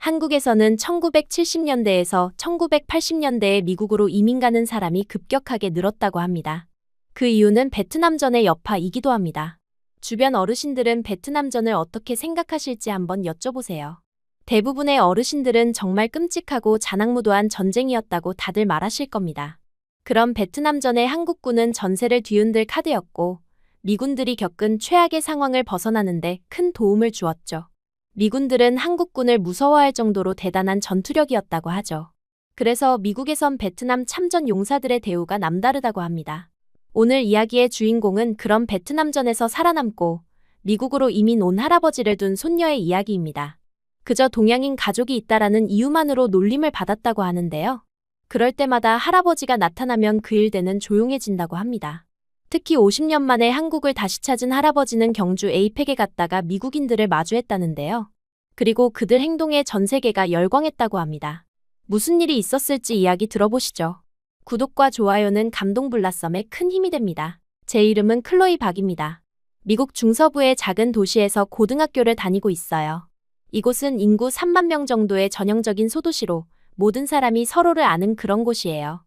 한국에서는 1970년대에서 1980년대에 미국으로 이민 가는 사람이 급격하게 늘었다고 합니다. 그 이유는 베트남전의 여파이기도 합니다. 주변 어르신들은 베트남전을 어떻게 생각하실지 한번 여쭤보세요. 대부분의 어르신들은 정말 끔찍하고 잔악무도한 전쟁이었다고 다들 말하실 겁니다. 그럼 베트남전의 한국군은 전세를 뒤흔들 카드였고 미군들이 겪은 최악의 상황을 벗어나는데 큰 도움을 주었죠. 미군들은 한국군을 무서워할 정도로 대단한 전투력이었다고 하죠. 그래서 미국에선 베트남 참전 용사들의 대우가 남다르다고 합니다. 오늘 이야기의 주인공은 그런 베트남전에서 살아남고 미국으로 이민 온 할아버지를 둔 손녀의 이야기입니다. 그저 동양인 가족이 있다라는 이유만으로 놀림을 받았다고 하는데요. 그럴 때마다 할아버지가 나타나면 그 일대는 조용해진다고 합니다. 특히 50년 만에 한국을 다시 찾은 할아버지는 경주 에이펙에 갔다가 미국인들을 마주했다는데요. 그리고 그들 행동에 전 세계가 열광했다고 합니다. 무슨 일이 있었을지 이야기 들어보시죠. 구독과 좋아요는 감동블라썸에 큰 힘이 됩니다. 제 이름은 클로이 박입니다. 미국 중서부의 작은 도시에서 고등학교를 다니고 있어요. 이곳은 인구 3만 명 정도의 전형적인 소도시로 모든 사람이 서로를 아는 그런 곳이에요.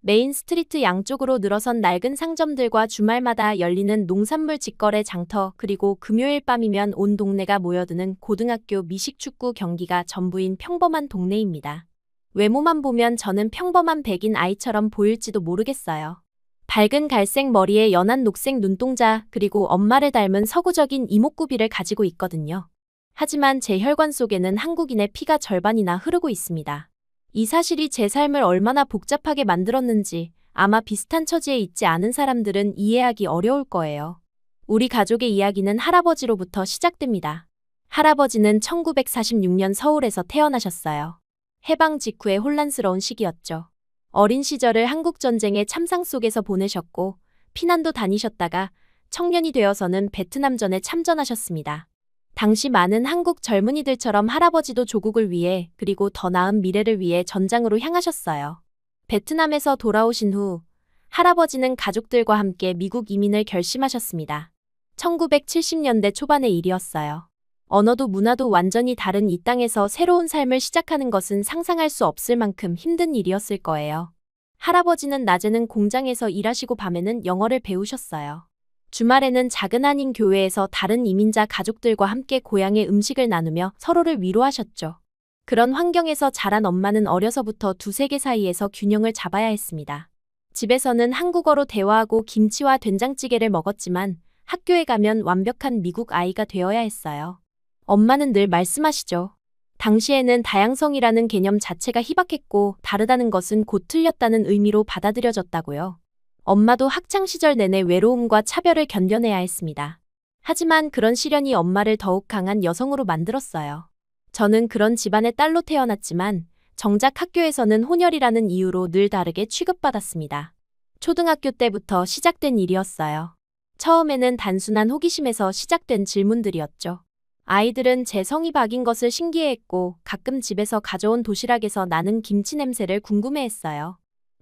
메인 스트리트 양쪽으로 늘어선 낡은 상점들과 주말마다 열리는 농산물 직거래 장터, 그리고 금요일 밤이면 온 동네가 모여드는 고등학교 미식축구 경기가 전부인 평범한 동네입니다. 외모만 보면 저는 평범한 백인 아이처럼 보일지도 모르겠어요. 밝은 갈색 머리에 연한 녹색 눈동자, 그리고 엄마를 닮은 서구적인 이목구비를 가지고 있거든요. 하지만 제 혈관 속에는 한국인의 피가 절반이나 흐르고 있습니다. 이 사실이 제 삶을 얼마나 복잡하게 만들었는지 아마 비슷한 처지에 있지 않은 사람들은 이해하기 어려울 거예요. 우리 가족의 이야기는 할아버지로부터 시작됩니다. 할아버지는 1946년 서울에서 태어나셨어요. 해방 직후의 혼란스러운 시기였죠. 어린 시절을 한국전쟁의 참상 속에서 보내셨고 피난도 다니셨다가 청년이 되어서는 베트남전에 참전하셨습니다. 당시 많은 한국 젊은이들처럼 할아버지도 조국을 위해 그리고 더 나은 미래를 위해 전장으로 향하셨어요. 베트남에서 돌아오신 후 할아버지는 가족들과 함께 미국 이민을 결심하셨습니다. 1970년대 초반의 일이었어요. 언어도 문화도 완전히 다른 이 땅에서 새로운 삶을 시작하는 것은 상상할 수 없을 만큼 힘든 일이었을 거예요. 할아버지는 낮에는 공장에서 일하시고 밤에는 영어를 배우셨어요. 주말에는 작은 한인 교회에서 다른 이민자 가족들과 함께 고향의 음식을 나누며 서로를 위로하셨죠. 그런 환경에서 자란 엄마는 어려서부터 두 세계 사이에서 균형을 잡아야 했습니다. 집에서는 한국어로 대화하고 김치와 된장찌개를 먹었지만 학교에 가면 완벽한 미국 아이가 되어야 했어요. 엄마는 늘 말씀하시죠. 당시에는 다양성이라는 개념 자체가 희박했고 다르다는 것은 곧 틀렸다는 의미로 받아들여졌다고요. 엄마도 학창시절 내내 외로움과 차별을 견뎌내야 했습니다. 하지만 그런 시련이 엄마를 더욱 강한 여성으로 만들었어요. 저는 그런 집안의 딸로 태어났지만 정작 학교에서는 혼혈이라는 이유로 늘 다르게 취급받았습니다. 초등학교 때부터 시작된 일이었어요. 처음에는 단순한 호기심에서 시작된 질문들이었죠. 아이들은 제 성이 박인 것을 신기해했고 가끔 집에서 가져온 도시락에서 나는 김치 냄새를 궁금해했어요.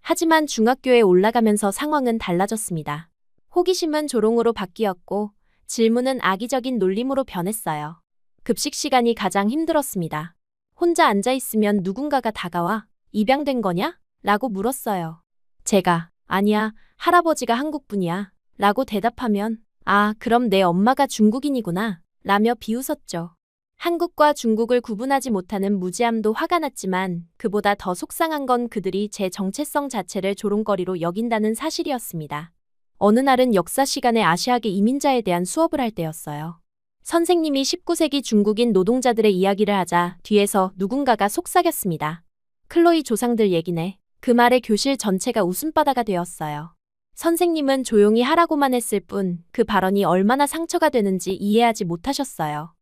하지만 중학교에 올라가면서 상황은 달라졌습니다. 호기심은 조롱으로 바뀌었고 질문은 악의적인 놀림으로 변했어요. 급식 시간이 가장 힘들었습니다. 혼자 앉아있으면 누군가가 다가와 입양된 거냐? 라고 물었어요. 제가 아니야, 할아버지가 한국분이야 라고 대답하면 아, 그럼 내 엄마가 중국인이구나 라며 비웃었죠. 한국과 중국을 구분하지 못하는 무지함도 화가 났지만 그보다 더 속상한 건 그들이 제 정체성 자체를 조롱거리로 여긴다는 사실이었습니다. 어느 날은 역사 시간에 아시아계 이민자에 대한 수업을 할 때였어요. 선생님이 19세기 중국인 노동자들의 이야기를 하자 뒤에서 누군가가 속삭였습니다. 클로이 조상들 얘기네. 그 말에 교실 전체가 웃음바다가 되었어요. 선생님은 조용히 하라고만 했을 뿐 그 발언이 얼마나 상처가 되는지 이해하지 못하셨어요.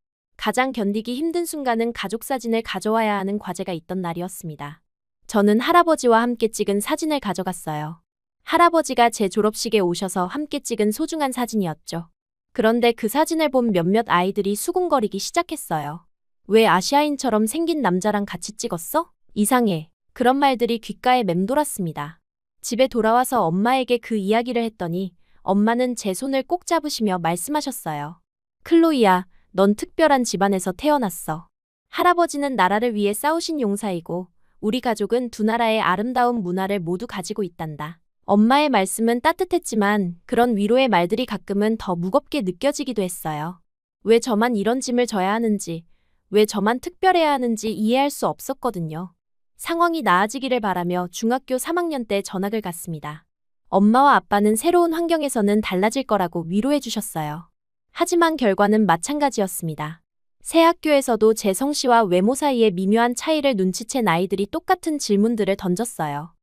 가장 견디기 힘든 순간은 가족 사진을 가져와야 하는 과제가 있던 날이었습니다. 저는 할아버지와 함께 찍은 사진을 가져갔어요. 할아버지가 제 졸업식에 오셔서 함께 찍은 소중한 사진이었죠. 그런데 그 사진을 본 몇몇 아이들이 수군거리기 시작했어요. 왜 아시아인처럼 생긴 남자랑 같이 찍었어? 이상해. 그런 말들이 귓가에 맴돌았습니다. 집에 돌아와서 엄마에게 그 이야기를 했더니 엄마는 제 손을 꼭 잡으시며 말씀하셨어요. 클로이야, 넌 특별한 집안에서 태어났어. 할아버지는 나라를 위해 싸우신 용사이고 우리 가족은 두 나라의 아름다운 문화를 모두 가지고 있단다. 엄마의 말씀은 따뜻했지만 그런 위로의 말들이 가끔은 더 무겁게 느껴지기도 했어요. 왜 저만 이런 짐을 져야 하는지, 왜 저만 특별해야 하는지 이해할 수 없었거든요. 상황이 나아지기를 바라며 중학교 3학년 때 전학을 갔습니다. 엄마와 아빠는 새로운 환경에서는 달라질 거라고 위로해 주셨어요. 하지만 결과는 마찬가지였습니다. 새 학교에서도 제 성씨와 외모 사이의 미묘한 차이를 눈치챈 아이들이 똑같은 질문들을 던졌어요.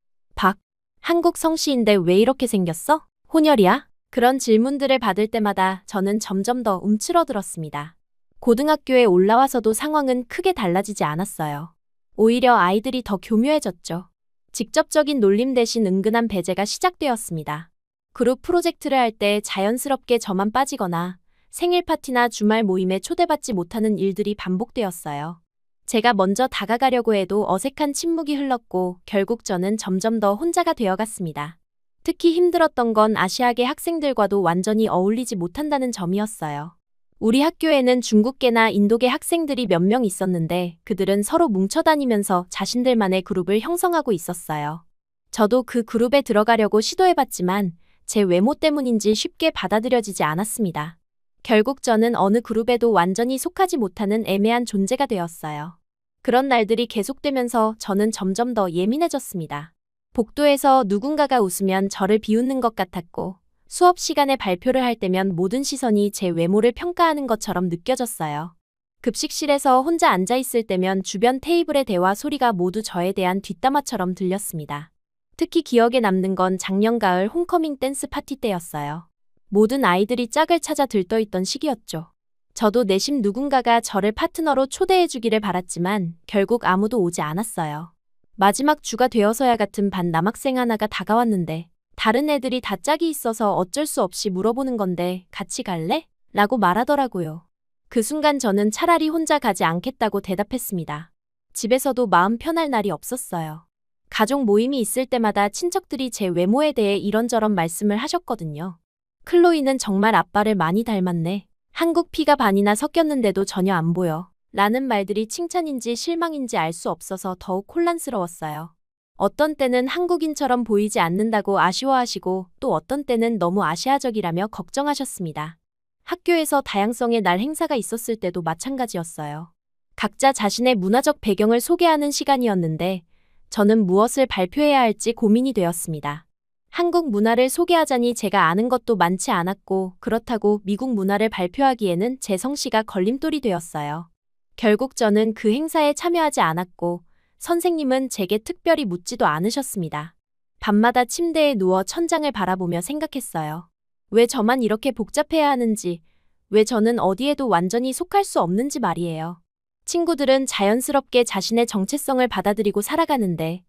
한국 성씨인데 왜 이렇게 생겼어? 혼혈이야? 그런 질문들을 받을 때마다 저는 점점 더 움츠러들었습니다. 고등학교에 올라와서도 상황은 크게 달라지지 않았어요. 오히려 아이들이 더 교묘해졌죠. 직접적인 놀림 대신 은근한 배제가 시작되었습니다. 그룹 프로젝트를 할 때 자연스럽게 저만 빠지거나 생일 파티나 주말 모임에 초대받지 못하는 일들이 반복되었어요. 제가 먼저 다가가려고 해도 어색한 침묵이 흘렀고 결국 저는 점점 더 혼자가 되어갔습니다. 특히 힘들었던 건 아시아계 학생들과도 완전히 어울리지 못한다는 점이었어요. 우리 학교에는 중국계나 인도계 학생들이 몇 명 있었는데 그들은 서로 뭉쳐다니면서 자신들만의 그룹을 형성하고 있었어요. 저도 그 그룹에 들어가려고 시도해봤지만 제 외모 때문인지 쉽게 받아들여지지 않았습니다. 결국 저는 어느 그룹에도 완전히 속하지 못하는 애매한 존재가 되었어요. 그런 날들이 계속되면서 저는 점점 더 예민해졌습니다. 복도에서 누군가가 웃으면 저를 비웃는 것 같았고 수업 시간에 발표를 할 때면 모든 시선이 제 외모를 평가하는 것처럼 느껴졌어요. 급식실에서 혼자 앉아있을 때면 주변 테이블의 대화 소리가 모두 저에 대한 뒷담화처럼 들렸습니다. 특히 기억에 남는 건 작년 가을 홈커밍 댄스 파티 때였어요. 모든 아이들이 짝을 찾아 들떠있던 시기였죠. 저도 내심 누군가가 저를 파트너로 초대해주기를 바랐지만 결국 아무도 오지 않았어요. 마지막 주가 되어서야 같은 반 남학생 하나가 다가왔는데 다른 애들이 다 짝이 있어서 어쩔 수 없이 물어보는 건데 같이 갈래? 라고 말하더라고요. 그 순간 저는 차라리 혼자 가지 않겠다고 대답했습니다. 집에서도 마음 편할 날이 없었어요. 가족 모임이 있을 때마다 친척들이 제 외모에 대해 이런저런 말씀을 하셨거든요. 클로이는 정말 아빠를 많이 닮았네. 한국 피가 반이나 섞였는데도 전혀 안 보여. 라는 말들이 칭찬인지 실망인지 알 수 없어서 더욱 혼란스러웠어요. 어떤 때는 한국인처럼 보이지 않는다고 아쉬워하시고 또 어떤 때는 너무 아시아적이라며 걱정하셨습니다. 학교에서 다양성의 날 행사가 있었을 때도 마찬가지였어요. 각자 자신의 문화적 배경을 소개하는 시간이었는데 저는 무엇을 발표해야 할지 고민이 되었습니다. 한국 문화를 소개하자니 제가 아는 것도 많지 않았고 그렇다고 미국 문화를 발표하기에는 제 성씨가 걸림돌이 되었어요. 결국 저는 그 행사에 참여하지 않았고 선생님은 제게 특별히 묻지도 않으셨습니다. 밤마다 침대에 누워 천장을 바라보며 생각했어요. 왜 저만 이렇게 복잡해야 하는지, 왜 저는 어디에도 완전히 속할 수 없는지 말이에요. 친구들은 자연스럽게 자신의 정체성을 받아들이고 살아가는데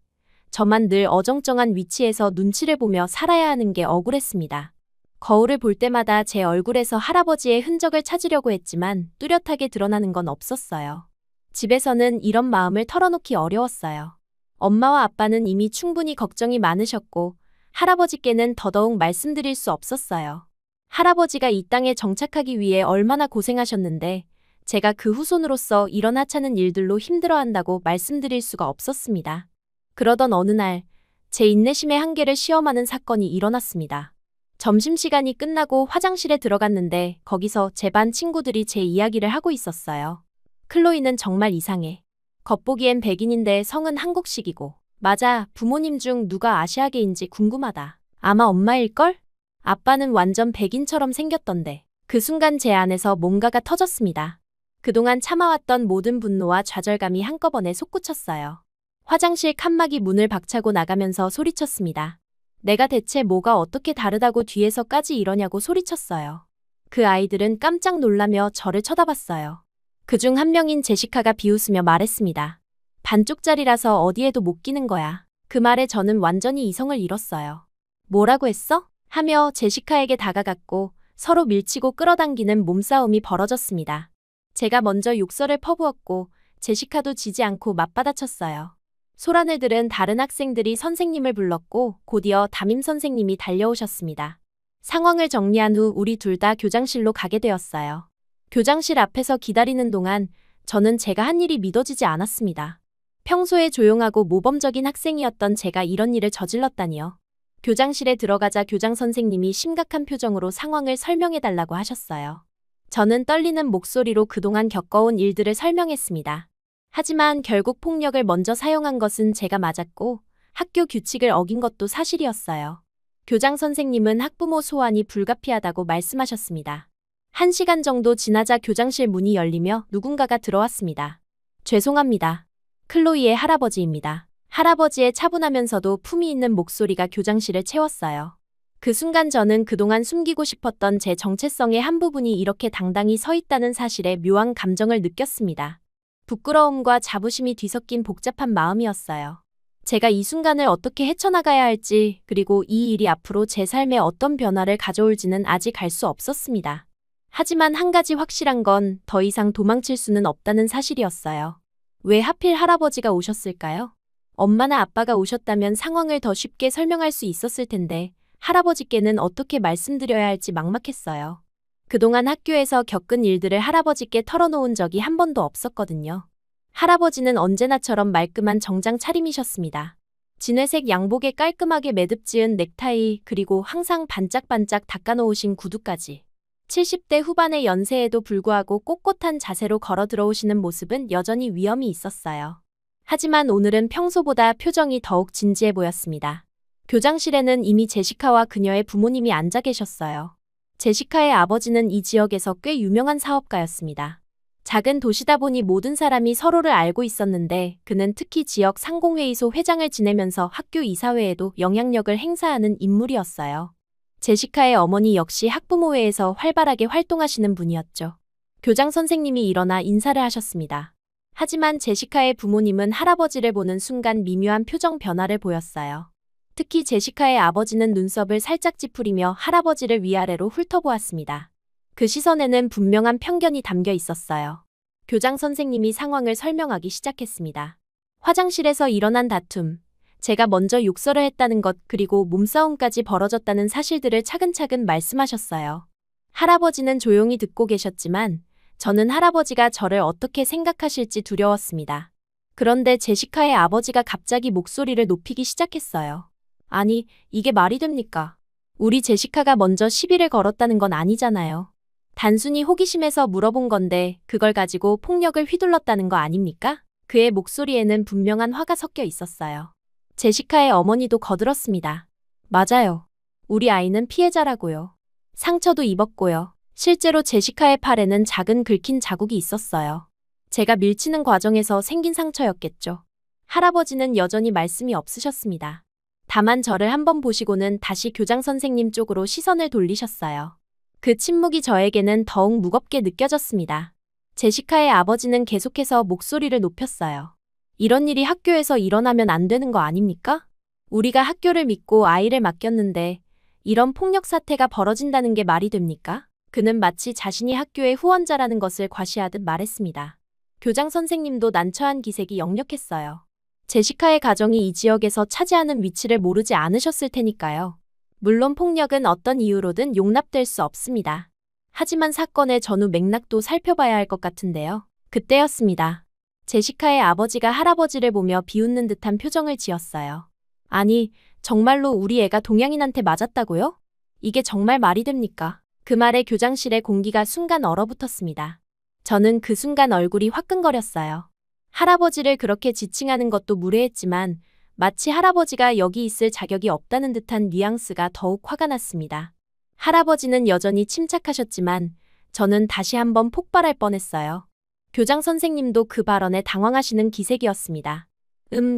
저만 늘 어정쩡한 위치에서 눈치를 보며 살아야 하는 게 억울했습니다. 거울을 볼 때마다 제 얼굴에서 할아버지의 흔적을 찾으려고 했지만 뚜렷하게 드러나는 건 없었어요. 집에서는 이런 마음을 털어놓기 어려웠어요. 엄마와 아빠는 이미 충분히 걱정이 많으셨고 할아버지께는 더더욱 말씀드릴 수 없었어요. 할아버지가 이 땅에 정착하기 위해 얼마나 고생하셨는데 제가 그 후손으로서 이런 하찮은 일들로 힘들어한다고 말씀드릴 수가 없었습니다. 그러던 어느 날 제 인내심의 한계를 시험하는 사건이 일어났습니다. 점심시간이 끝나고 화장실에 들어갔는데 거기서 제 반 친구들이 제 이야기를 하고 있었어요. 클로이는 정말 이상해. 겉보기엔 백인인데 성은 한국식이고. 맞아, 부모님 중 누가 아시아계인지 궁금하다. 아마 엄마일걸? 아빠는 완전 백인처럼 생겼던데. 그 순간 제 안에서 뭔가가 터졌습니다. 그동안 참아왔던 모든 분노와 좌절감이 한꺼번에 솟구쳤어요. 화장실 칸막이 문을 박차고 나가면서 소리쳤습니다. 내가 대체 뭐가 어떻게 다르다고 뒤에서까지 이러냐고 소리쳤어요. 그 아이들은 깜짝 놀라며 저를 쳐다봤어요. 그중 한 명인 제시카가 비웃으며 말했습니다. 반쪽짜리라서 어디에도 못 끼는 거야. 그 말에 저는 완전히 이성을 잃었어요. 뭐라고 했어? 하며 제시카에게 다가갔고 서로 밀치고 끌어당기는 몸싸움이 벌어졌습니다. 제가 먼저 욕설을 퍼부었고 제시카도 지지 않고 맞받아쳤어요. 소란을 들은 다른 학생들이 선생님을 불렀고 곧이어 담임 선생님이 달려오셨습니다. 상황을 정리한 후 우리 둘 다 교장실로 가게 되었어요. 교장실 앞에서 기다리는 동안 저는 제가 한 일이 믿어지지 않았습니다. 평소에 조용하고 모범적인 학생이었던 제가 이런 일을 저질렀다니요. 교장실에 들어가자 교장 선생님이 심각한 표정으로 상황을 설명해달라고 하셨어요. 저는 떨리는 목소리로 그동안 겪어온 일들을 설명했습니다. 하지만 결국 폭력을 먼저 사용한 것은 제가 맞았고 학교 규칙을 어긴 것도 사실이었어요. 교장 선생님은 학부모 소환이 불가피하다고 말씀하셨습니다. 1시간 정도 지나자 교장실 문이 열리며 누군가가 들어왔습니다. 죄송합니다. 클로이의 할아버지입니다. 할아버지의 차분하면서도 품위 있는 목소리가 교장실을 채웠어요. 그 순간 저는 그동안 숨기고 싶었던 제 정체성의 한 부분이 이렇게 당당히 서 있다는 사실에 묘한 감정을 느꼈습니다. 부끄러움과 자부심이 뒤섞인 복잡한 마음이었어요. 제가 이 순간을 어떻게 헤쳐나가야 할지, 그리고 이 일이 앞으로 제 삶에 어떤 변화를 가져올지는 아직 알 수 없었습니다. 하지만 한 가지 확실한 건 더 이상 도망칠 수는 없다는 사실이었어요. 왜 하필 할아버지가 오셨을까요? 엄마나 아빠가 오셨다면 상황을 더 쉽게 설명할 수 있었을 텐데 할아버지께는 어떻게 말씀드려야 할지 막막했어요. 그동안 학교에서 겪은 일들을 할아버지께 털어놓은 적이 한 번도 없었거든요. 할아버지는 언제나처럼 말끔한 정장 차림이셨습니다. 진회색 양복에 깔끔하게 매듭 지은 넥타이, 그리고 항상 반짝반짝 닦아놓으신 구두까지. 70대 후반의 연세에도 불구하고 꼿꼿한 자세로 걸어 들어오시는 모습은 여전히 위엄이 있었어요. 하지만 오늘은 평소보다 표정이 더욱 진지해 보였습니다. 교장실에는 이미 제시카와 그녀의 부모님이 앉아 계셨어요. 제시카의 아버지는 이 지역에서 꽤 유명한 사업가였습니다. 작은 도시다 보니 모든 사람이 서로를 알고 있었는데 그는 특히 지역 상공회의소 회장을 지내면서 학교 이사회에도 영향력을 행사하는 인물이었어요. 제시카의 어머니 역시 학부모회에서 활발하게 활동하시는 분이었죠. 교장 선생님이 일어나 인사를 하셨습니다. 하지만 제시카의 부모님은 할아버지를 보는 순간 미묘한 표정 변화를 보였어요. 특히 제시카의 아버지는 눈썹을 살짝 찌푸리며 할아버지를 위아래로 훑어보았습니다. 그 시선에는 분명한 편견이 담겨 있었어요. 교장 선생님이 상황을 설명하기 시작했습니다. 화장실에서 일어난 다툼, 제가 먼저 욕설을 했다는 것, 그리고 몸싸움까지 벌어졌다는 사실들을 차근차근 말씀하셨어요. 할아버지는 조용히 듣고 계셨지만 저는 할아버지가 저를 어떻게 생각하실지 두려웠습니다. 그런데 제시카의 아버지가 갑자기 목소리를 높이기 시작했어요. 아니, 이게 말이 됩니까? 우리 제시카가 먼저 시비를 걸었다는 건 아니잖아요. 단순히 호기심에서 물어본 건데 그걸 가지고 폭력을 휘둘렀다는 거 아닙니까? 그의 목소리에는 분명한 화가 섞여 있었어요. 제시카의 어머니도 거들었습니다. 맞아요. 우리 아이는 피해자라고요. 상처도 입었고요. 실제로 제시카의 팔에는 작은 긁힌 자국이 있었어요. 제가 밀치는 과정에서 생긴 상처였겠죠. 할아버지는 여전히 말씀이 없으셨습니다. 다만 저를 한번 보시고는 다시 교장 선생님 쪽으로 시선을 돌리셨어요. 그 침묵이 저에게는 더욱 무겁게 느껴졌습니다. 제시카의 아버지는 계속해서 목소리를 높였어요. 이런 일이 학교에서 일어나면 안 되는 거 아닙니까? 우리가 학교를 믿고 아이를 맡겼는데 이런 폭력 사태가 벌어진다는 게 말이 됩니까? 그는 마치 자신이 학교의 후원자라는 것을 과시하듯 말했습니다. 교장 선생님도 난처한 기색이 역력했어요. 제시카의 가정이 이 지역에서 차지하는 위치를 모르지 않으셨을 테니까요. 물론 폭력은 어떤 이유로든 용납될 수 없습니다. 하지만 사건의 전후 맥락도 살펴봐야 할 것 같은데요. 그때였습니다. 제시카의 아버지가 할아버지를 보며 비웃는 듯한 표정을 지었어요. 아니, 정말로 우리 애가 동양인한테 맞았다고요? 이게 정말 말이 됩니까? 그 말에 교장실의 공기가 순간 얼어붙었습니다. 저는 그 순간 얼굴이 화끈거렸어요. 할아버지를 그렇게 지칭하는 것도 무례했지만 마치 할아버지가 여기 있을 자격이 없다는 듯한 뉘앙스가 더욱 화가 났습니다. 할아버지는 여전히 침착하셨지만 저는 다시 한번 폭발할 뻔했어요. 교장 선생님도 그 발언에 당황하시는 기색이었습니다.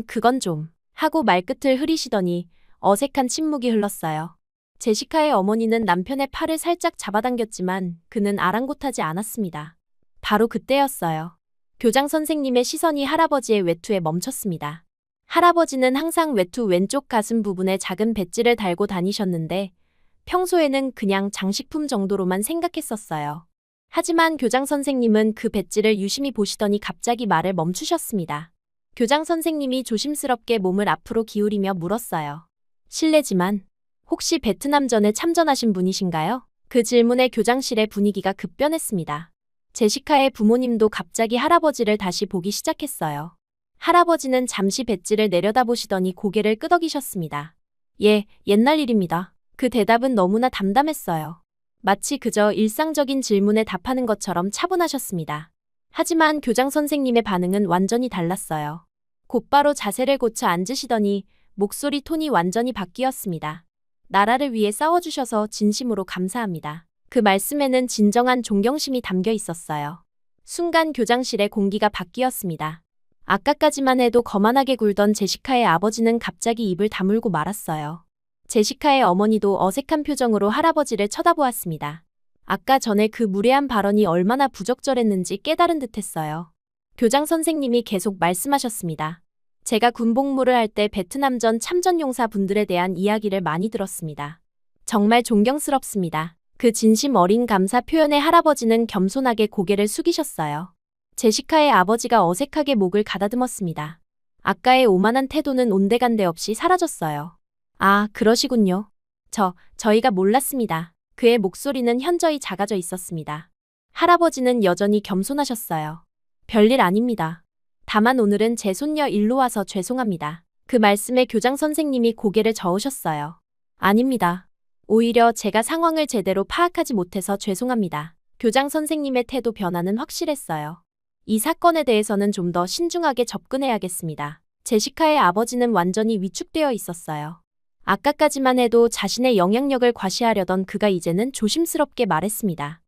그건 좀 하고 말끝을 흐리시더니 어색한 침묵이 흘렀어요. 제시카의 어머니는 남편의 팔을 살짝 잡아당겼지만 그는 아랑곳하지 않았습니다. 바로 그때였어요. 교장 선생님의 시선이 할아버지의 외투에 멈췄습니다. 할아버지는 항상 외투 왼쪽 가슴 부분에 작은 배지를 달고 다니셨는데 평소에는 그냥 장식품 정도로만 생각했었어요. 하지만 교장 선생님은 그 배지를 유심히 보시더니 갑자기 말을 멈추셨습니다. 교장 선생님이 조심스럽게 몸을 앞으로 기울이며 물었어요. 실례지만 혹시 베트남전에 참전하신 분이신가요? 그 질문에 교장실의 분위기가 급변했습니다. 제시카의 부모님도 갑자기 할아버지를 다시 보기 시작했어요. 할아버지는 잠시 배지를 내려다보시더니 고개를 끄덕이셨습니다. 예, 옛날 일입니다. 그 대답은 너무나 담담했어요. 마치 그저 일상적인 질문에 답하는 것처럼 차분하셨습니다. 하지만 교장 선생님의 반응은 완전히 달랐어요. 곧바로 자세를 고쳐 앉으시더니 목소리 톤이 완전히 바뀌었습니다. 나라를 위해 싸워주셔서 진심으로 감사합니다. 그 말씀에는 진정한 존경심이 담겨 있었어요. 순간 교장실의 공기가 바뀌었습니다. 아까까지만 해도 거만하게 굴던 제시카의 아버지는 갑자기 입을 다물고 말았어요. 제시카의 어머니도 어색한 표정으로 할아버지를 쳐다보았습니다. 아까 전에 그 무례한 발언이 얼마나 부적절했는지 깨달은 듯했어요. 교장 선생님이 계속 말씀하셨습니다. 제가 군복무를 할 때 베트남전 참전용사 분들에 대한 이야기를 많이 들었습니다. 정말 존경스럽습니다. 그 진심 어린 감사 표현에 할아버지는 겸손하게 고개를 숙이셨어요. 제시카의 아버지가 어색하게 목을 가다듬었습니다. 아까의 오만한 태도는 온데간데 없이 사라졌어요. 아, 그러시군요. 저희가 몰랐습니다. 그의 목소리는 현저히 작아져 있었습니다. 할아버지는 여전히 겸손하셨어요. 별일 아닙니다. 다만 오늘은 제 손녀 일로 와서 죄송합니다. 그 말씀에 교장 선생님이 고개를 저으셨어요. 아닙니다. 오히려 제가 상황을 제대로 파악하지 못해서 죄송합니다. 교장 선생님의 태도 변화는 확실했어요. 이 사건에 대해서는 좀 더 신중하게 접근해야겠습니다. 제시카의 아버지는 완전히 위축되어 있었어요. 아까까지만 해도 자신의 영향력을 과시하려던 그가 이제는 조심스럽게 말했습니다.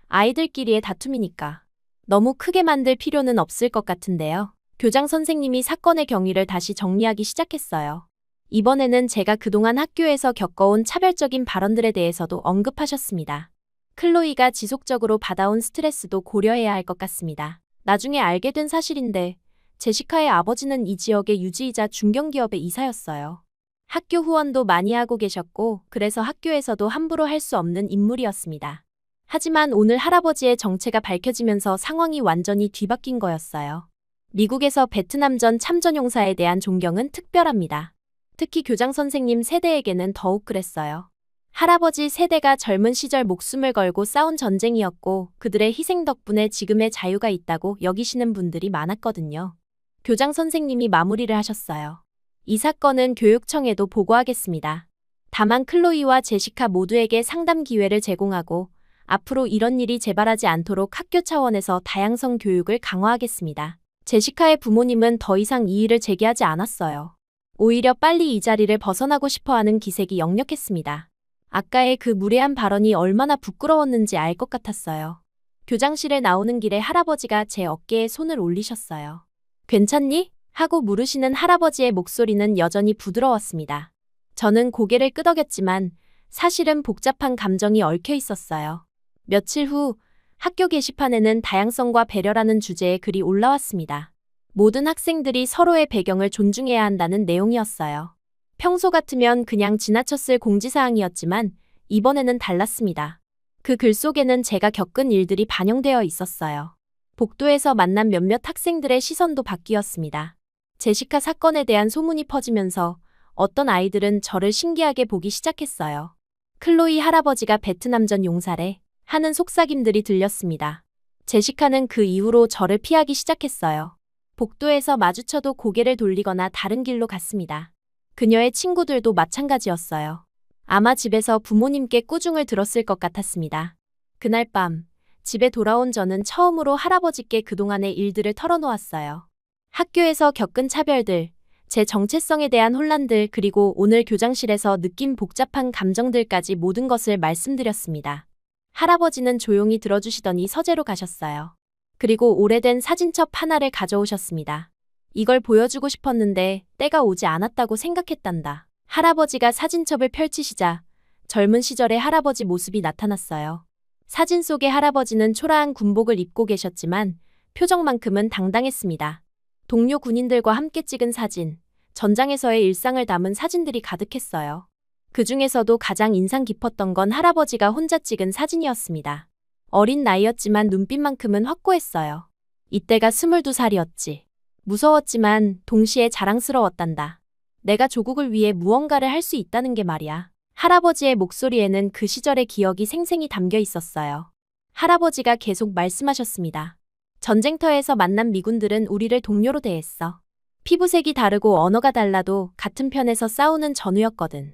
아이들끼리의 다툼이니까. 너무 크게 만들 필요는 없을 것 같은데요. 교장 선생님이 사건의 경위를 다시 정리하기 시작했어요. 이번에는 제가 그동안 학교에서 겪어온 차별적인 발언들에 대해서도 언급하셨습니다. 클로이가 지속적으로 받아온 스트레스도 고려해야 할 것 같습니다. 나중에 알게 된 사실인데 제시카의 아버지는 이 지역의 유지이자 중견기업의 이사였어요. 학교 후원도 많이 하고 계셨고 그래서 학교에서도 함부로 할 수 없는 인물이었습니다. 하지만 오늘 할아버지의 정체가 밝혀지면서 상황이 완전히 뒤바뀐 거였어요. 미국에서 베트남전 참전용사에 대한 존경은 특별합니다. 특히 교장 선생님 세대에게는 더욱 그랬어요. 할아버지 세대가 젊은 시절 목숨을 걸고 싸운 전쟁이었고 그들의 희생 덕분에 지금의 자유가 있다고 여기시는 분들이 많았거든요. 교장 선생님이 마무리를 하셨어요. 이 사건은 교육청에도 보고하겠습니다. 다만 클로이와 제시카 모두에게 상담 기회를 제공하고 앞으로 이런 일이 재발하지 않도록 학교 차원에서 다양성 교육을 강화하겠습니다. 제시카의 부모님은 더 이상 이 일을 제기하지 않았어요. 오히려 빨리 이 자리를 벗어나고 싶어하는 기색이 역력했습니다. 아까의 그 무례한 발언이 얼마나 부끄러웠는지 알 것 같았어요. 교장실에 나오는 길에 할아버지가 제 어깨에 손을 올리셨어요. 괜찮니? 하고 물으시는 할아버지의 목소리는 여전히 부드러웠습니다. 저는 고개를 끄덕였지만 사실은 복잡한 감정이 얽혀 있었어요. 며칠 후 학교 게시판에는 다양성과 배려라는 주제의 글이 올라왔습니다. 모든 학생들이 서로의 배경을 존중해야 한다는 내용이었어요. 평소 같으면 그냥 지나쳤을 공지사항이었지만 이번에는 달랐습니다. 그 글 속에는 제가 겪은 일들이 반영되어 있었어요. 복도에서 만난 몇몇 학생들의 시선도 바뀌었습니다. 제시카 사건에 대한 소문이 퍼지면서 어떤 아이들은 저를 신기하게 보기 시작했어요. 클로이 할아버지가 베트남전 용사래 하는 속삭임들이 들렸습니다. 제시카는 그 이후로 저를 피하기 시작했어요. 복도에서 마주쳐도 고개를 돌리거나 다른 길로 갔습니다. 그녀의 친구들도 마찬가지였어요. 아마 집에서 부모님께 꾸중을 들었을 것 같았습니다. 그날 밤 집에 돌아온 저는 처음으로 할아버지께 그동안의 일들을 털어놓았어요. 학교에서 겪은 차별들, 제 정체성에 대한 혼란들 그리고 오늘 교장실에서 느낀 복잡한 감정들까지 모든 것을 말씀드렸습니다. 할아버지는 조용히 들어주시더니 서재로 가셨어요. 그리고 오래된 사진첩 하나를 가져오셨습니다. 이걸 보여주고 싶었는데 때가 오지 않았다고 생각했단다. 할아버지가 사진첩을 펼치시자 젊은 시절의 할아버지 모습이 나타났어요. 사진 속의 할아버지는 초라한 군복을 입고 계셨지만 표정만큼은 당당했습니다. 동료 군인들과 함께 찍은 사진, 전장에서의 일상을 담은 사진들이 가득했어요. 그 중에서도 가장 인상 깊었던 건 할아버지가 혼자 찍은 사진이었습니다. 어린 나이였지만 눈빛만큼은 확고했어요. 이때가 22살이었지. 무서웠지만 동시에 자랑스러웠단다. 내가 조국을 위해 무언가를 할 수 있다는 게 말이야. 할아버지의 목소리에는 그 시절의 기억이 생생히 담겨 있었어요. 할아버지가 계속 말씀하셨습니다. 전쟁터에서 만난 미군들은 우리를 동료로 대했어. 피부색이 다르고 언어가 달라도 같은 편에서 싸우는 전우였거든.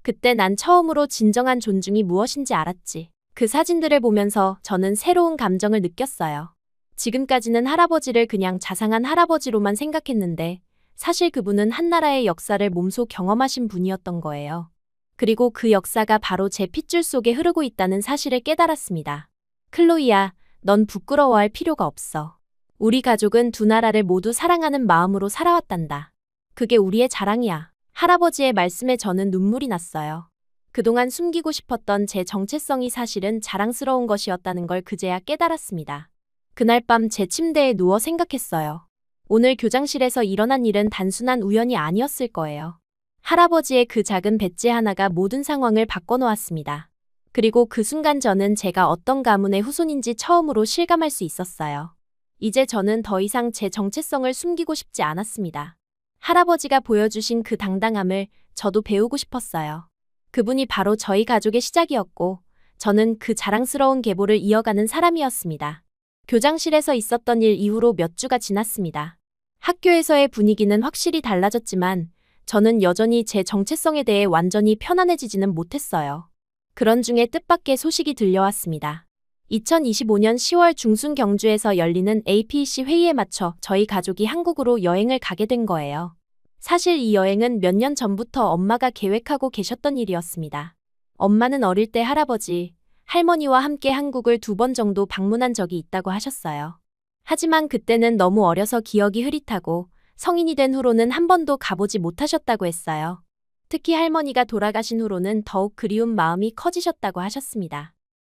그때 난 처음으로 진정한 존중이 무엇인지 알았지. 그 사진들을 보면서 저는 새로운 감정을 느꼈어요. 지금까지는 할아버지를 그냥 자상한 할아버지로만 생각했는데 사실 그분은 한나라의 역사를 몸소 경험하신 분이었던 거예요. 그리고 그 역사가 바로 제 핏줄 속에 흐르고 있다는 사실을 깨달았습니다. 클로이야, 넌 부끄러워할 필요가 없어. 우리 가족은 두 나라를 모두 사랑하는 마음으로 살아왔단다. 그게 우리의 자랑이야. 할아버지의 말씀에 저는 눈물이 났어요. 그동안 숨기고 싶었던 제 정체성이 사실은 자랑스러운 것이었다는 걸 그제야 깨달았습니다. 그날 밤 제 침대에 누워 생각했어요. 오늘 교장실에서 일어난 일은 단순한 우연이 아니었을 거예요. 할아버지의 그 작은 배지 하나가 모든 상황을 바꿔놓았습니다. 그리고 그 순간 저는 제가 어떤 가문의 후손인지 처음으로 실감할 수 있었어요. 이제 저는 더 이상 제 정체성을 숨기고 싶지 않았습니다. 할아버지가 보여주신 그 당당함을 저도 배우고 싶었어요. 그분이 바로 저희 가족의 시작이었고, 저는 그 자랑스러운 계보를 이어가는 사람이었습니다. 교장실에서 있었던 일 이후로 몇 주가 지났습니다. 학교에서의 분위기는 확실히 달라졌지만, 저는 여전히 제 정체성에 대해 완전히 편안해지지는 못했어요. 그런 중에 뜻밖의 소식이 들려왔습니다. 2025년 10월 중순 경주에서 열리는 APEC 회의에 맞춰 저희 가족이 한국으로 여행을 가게 된 거예요. 사실 이 여행은 몇 년 전부터 엄마가 계획하고 계셨던 일이었습니다. 엄마는 어릴 때 할아버지, 할머니와 함께 한국을 2번 정도 방문한 적이 있다고 하셨어요. 하지만 그때는 너무 어려서 기억이 흐릿하고 성인이 된 후로는 한 번도 가보지 못하셨다고 했어요. 특히 할머니가 돌아가신 후로는 더욱 그리운 마음이 커지셨다고 하셨습니다.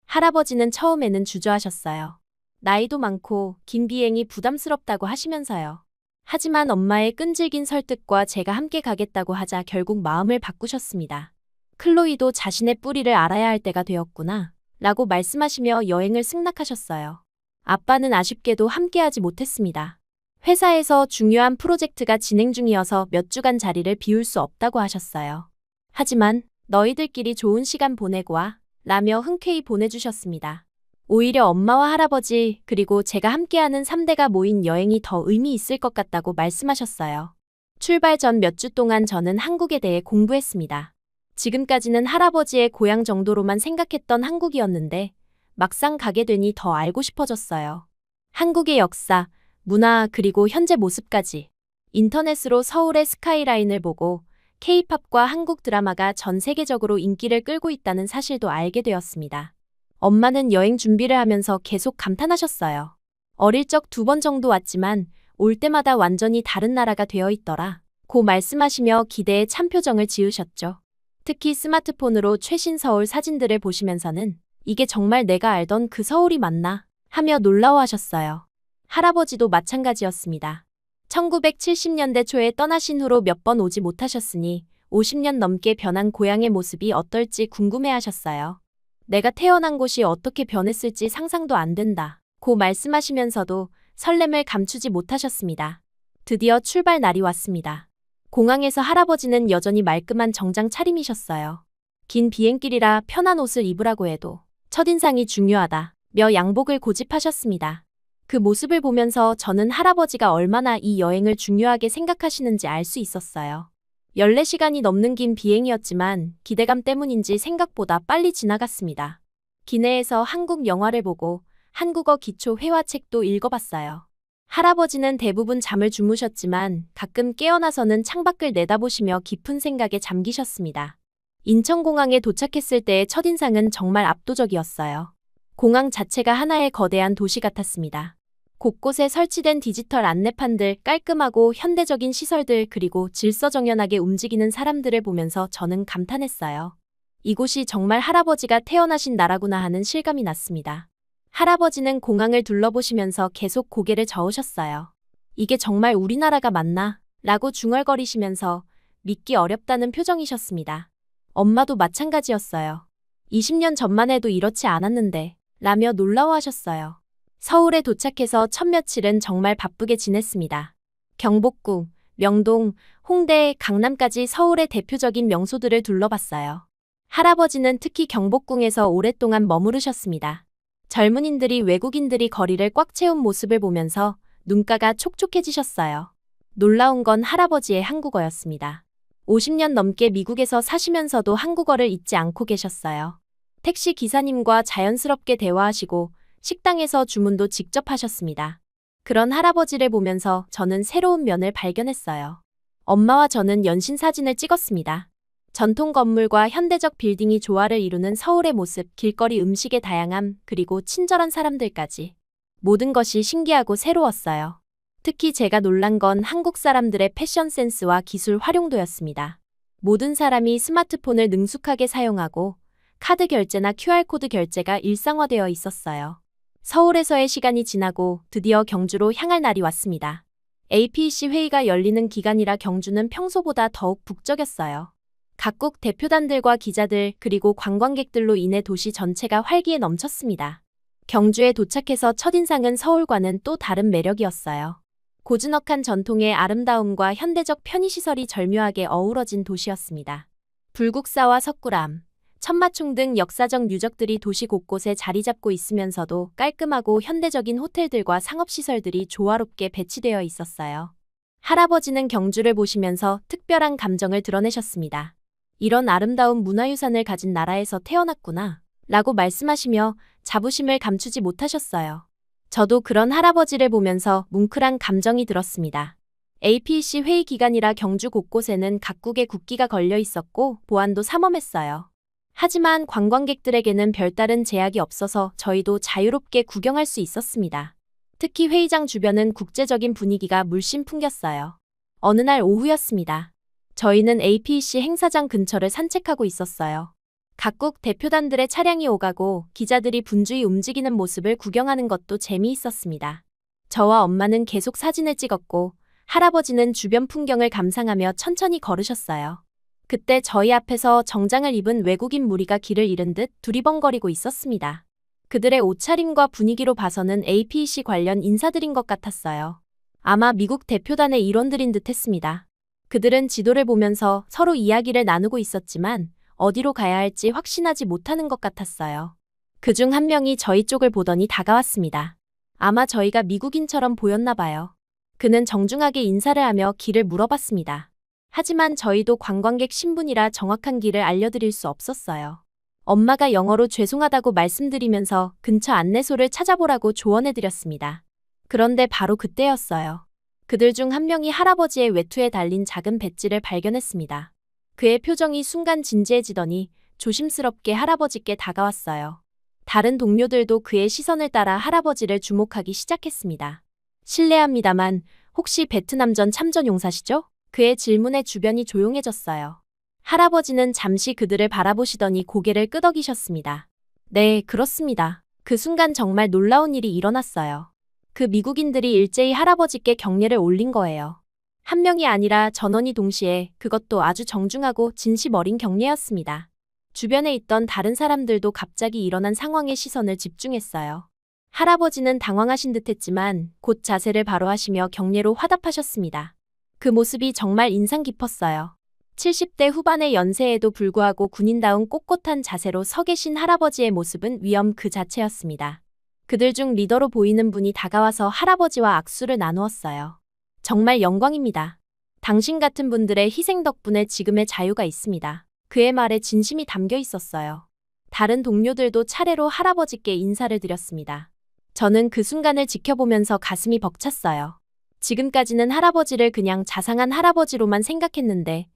할아버지는 처음에는 주저하셨어요. 나이도 많고 긴 비행이 부담스럽다고 하시면서요. 하지만 엄마의 끈질긴 설득과 제가 함께 가겠다고 하자 결국 마음을 바꾸셨습니다. 클로이도 자신의 뿌리를 알아야 할 때가 되었구나 라고 말씀하시며 여행을 승낙하셨어요. 아빠는 아쉽게도 함께하지 못했습니다. 회사에서 중요한 프로젝트가 진행 중이어서 몇 주간 자리를 비울 수 없다고 하셨어요. 하지만 너희들끼리 좋은 시간 보내고 와 라며 흔쾌히 보내주셨습니다. 오히려 엄마와 할아버지 그리고 제가 함께하는 3대가 모인 여행이 더 의미 있을 것 같다고 말씀하셨어요. 출발 전 몇 주 동안 저는 한국에 대해 공부했습니다. 지금까지는 할아버지의 고향 정도로만 생각했던 한국이었는데 막상 가게 되니 더 알고 싶어졌어요. 한국의 역사, 문화 그리고 현재 모습까지. 인터넷으로 서울의 스카이라인을 보고 K-팝과 한국 드라마가 전 세계적으로 인기를 끌고 있다는 사실도 알게 되었습니다. 엄마는 여행 준비를 하면서 계속 감탄하셨어요. 어릴 적 2번 정도 왔지만 올 때마다 완전히 다른 나라가 되어 있더라. 고 말씀하시며 기대에 찬 표정을 지으셨죠. 특히 스마트폰으로 최신 서울 사진들을 보시면서는 이게 정말 내가 알던 그 서울이 맞나 하며 놀라워하셨어요. 할아버지도 마찬가지였습니다. 1970년대 초에 떠나신 후로 몇 번 오지 못하셨으니 50년 넘게 변한 고향의 모습이 어떨지 궁금해하셨어요. 내가 태어난 곳이 어떻게 변했을지 상상도 안 된다. 고 말씀하시면서도 설렘을 감추지 못하셨습니다. 드디어 출발 날이 왔습니다. 공항에서 할아버지는 여전히 말끔한 정장 차림이셨어요. 긴 비행길이라 편한 옷을 입으라고 해도 첫인상이 중요하다며 양복을 고집하셨습니다. 그 모습을 보면서 저는 할아버지가 얼마나 이 여행을 중요하게 생각하시는지 알 수 있었어요. 14시간이 넘는 긴 비행이었지만 기대감 때문인지 생각보다 빨리 지나갔습니다. 기내에서 한국 영화를 보고 한국어 기초 회화책도 읽어봤어요. 할아버지는 대부분 잠을 주무셨지만 가끔 깨어나서는 창밖을 내다보시며 깊은 생각에 잠기셨습니다. 인천공항에 도착했을 때의 첫인상은 정말 압도적이었어요. 공항 자체가 하나의 거대한 도시 같았습니다. 곳곳에 설치된 디지털 안내판들, 깔끔하고 현대적인 시설들, 그리고 질서정연하게 움직이는 사람들을 보면서 저는 감탄했어요. 이곳이 정말 할아버지가 태어나신 나라구나 하는 실감이 났습니다. 할아버지는 공항을 둘러보시면서 계속 고개를 저으셨어요. 이게 정말 우리나라가 맞나? 라고 중얼거리시면서 믿기 어렵다는 표정이셨습니다. 엄마도 마찬가지였어요. 20년 전만 해도 이렇지 않았는데 라며 놀라워하셨어요. 서울에 도착해서 첫 며칠은 정말 바쁘게 지냈습니다. 경복궁, 명동, 홍대, 강남까지 서울의 대표적인 명소들을 둘러봤어요. 할아버지는 특히 경복궁에서 오랫동안 머무르셨습니다. 젊은이들이 외국인들이 거리를 꽉 채운 모습을 보면서 눈가가 촉촉해지셨어요. 놀라운 건 할아버지의 한국어였습니다. 50년 넘게 미국에서 사시면서도 한국어를 잊지 않고 계셨어요. 택시 기사님과 자연스럽게 대화하시고 식당에서 주문도 직접 하셨습니다. 그런 할아버지를 보면서 저는 새로운 면을 발견했어요. 엄마와 저는 연신 사진을 찍었습니다. 전통 건물과 현대적 빌딩이 조화를 이루는 서울의 모습, 길거리 음식의 다양함, 그리고 친절한 사람들까지. 모든 것이 신기하고 새로웠어요. 특히 제가 놀란 건 한국 사람들의 패션 센스와 기술 활용도였습니다. 모든 사람이 스마트폰을 능숙하게 사용하고 카드 결제나 QR코드 결제가 일상화되어 있었어요. 서울에서의 시간이 지나고 드디어 경주로 향할 날이 왔습니다. APEC 회의가 열리는 기간이라 경주는 평소보다 더욱 북적였어요. 각국 대표단들과 기자들 그리고 관광객들로 인해 도시 전체가 활기에 넘쳤습니다. 경주에 도착해서 첫인상은 서울과는 또 다른 매력이었어요. 고즈넉한 전통의 아름다움과 현대적 편의시설이 절묘하게 어우러진 도시였습니다. 불국사와 석굴암, 천마총 등 역사적 유적들이 도시 곳곳에 자리 잡고 있으면서도 깔끔하고 현대적인 호텔들과 상업시설들이 조화롭게 배치되어 있었어요. 할아버지는 경주를 보시면서 특별한 감정을 드러내셨습니다. 이런 아름다운 문화유산을 가진 나라에서 태어났구나 라고 말씀하시며 자부심을 감추지 못하셨어요. 저도 그런 할아버지를 보면서 뭉클한 감정이 들었습니다. APEC 회의 기간이라 경주 곳곳에는 각국의 국기가 걸려 있었고 보안도 삼엄했어요. 하지만 관광객들에게는 별다른 제약이 없어서 저희도 자유롭게 구경할 수 있었습니다. 특히 회의장 주변은 국제적인 분위기가 물씬 풍겼어요. 어느 날 오후였습니다. 저희는 APEC 행사장 근처를 산책하고 있었어요. 각국 대표단들의 차량이 오가고 기자들이 분주히 움직이는 모습을 구경하는 것도 재미있었습니다. 저와 엄마는 계속 사진을 찍었고 할아버지는 주변 풍경을 감상하며 천천히 걸으셨어요. 그때 저희 앞에서 정장을 입은 외국인 무리가 길을 잃은 듯 두리번거리고 있었습니다. 그들의 옷차림과 분위기로 봐서는 APEC 관련 인사들인 것 같았어요. 아마 미국 대표단의 일원들인 듯 했습니다. 그들은 지도를 보면서 서로 이야기를 나누고 있었지만 어디로 가야 할지 확신하지 못하는 것 같았어요. 그중 한 명이 저희 쪽을 보더니 다가왔습니다. 아마 저희가 미국인처럼 보였나 봐요. 그는 정중하게 인사를 하며 길을 물어봤습니다. 하지만 저희도 관광객 신분이라 정확한 길을 알려드릴 수 없었어요. 엄마가 영어로 죄송하다고 말씀드리면서 근처 안내소를 찾아보라고 조언해드렸습니다. 그런데 바로 그때였어요. 그들 중 한 명이 할아버지의 외투에 달린 작은 배지를 발견했습니다. 그의 표정이 순간 진지해지더니 조심스럽게 할아버지께 다가왔어요. 다른 동료들도 그의 시선을 따라 할아버지를 주목하기 시작했습니다. 실례합니다만 혹시 베트남전 참전용사시죠? 그의 질문에 주변이 조용해졌어요. 할아버지는 잠시 그들을 바라보시더니 고개를 끄덕이셨습니다. 네, 그렇습니다. 그 순간 정말 놀라운 일이 일어났어요. 그 미국인들이 일제히 할아버지께 경례를 올린 거예요. 한 명이 아니라 전원이 동시에, 그것도 아주 정중하고 진심 어린 경례였습니다. 주변에 있던 다른 사람들도 갑자기 일어난 상황에 시선을 집중했어요. 할아버지는 당황하신 듯했지만 곧 자세를 바로 하시며 경례로 화답하셨습니다. 그 모습이 정말 인상 깊었어요. 70대 후반의 연세에도 불구하고 군인다운 꼿꼿한 자세로 서 계신 할아버지의 모습은 위엄 그 자체였습니다. 그들 중 리더로 보이는 분이 다가와서 할아버지와 악수를 나누었어요. 정말 영광입니다. 당신 같은 분들의 희생 덕분에 지금의 자유가 있습니다. 그의 말에 진심이 담겨 있었어요. 다른 동료들도 차례로 할아버지께 인사를 드렸습니다. 저는 그 순간을 지켜보면서 가슴이 벅찼어요. 지금까지는 할아버지를 그냥 자상한 할아버지로만 생각했는데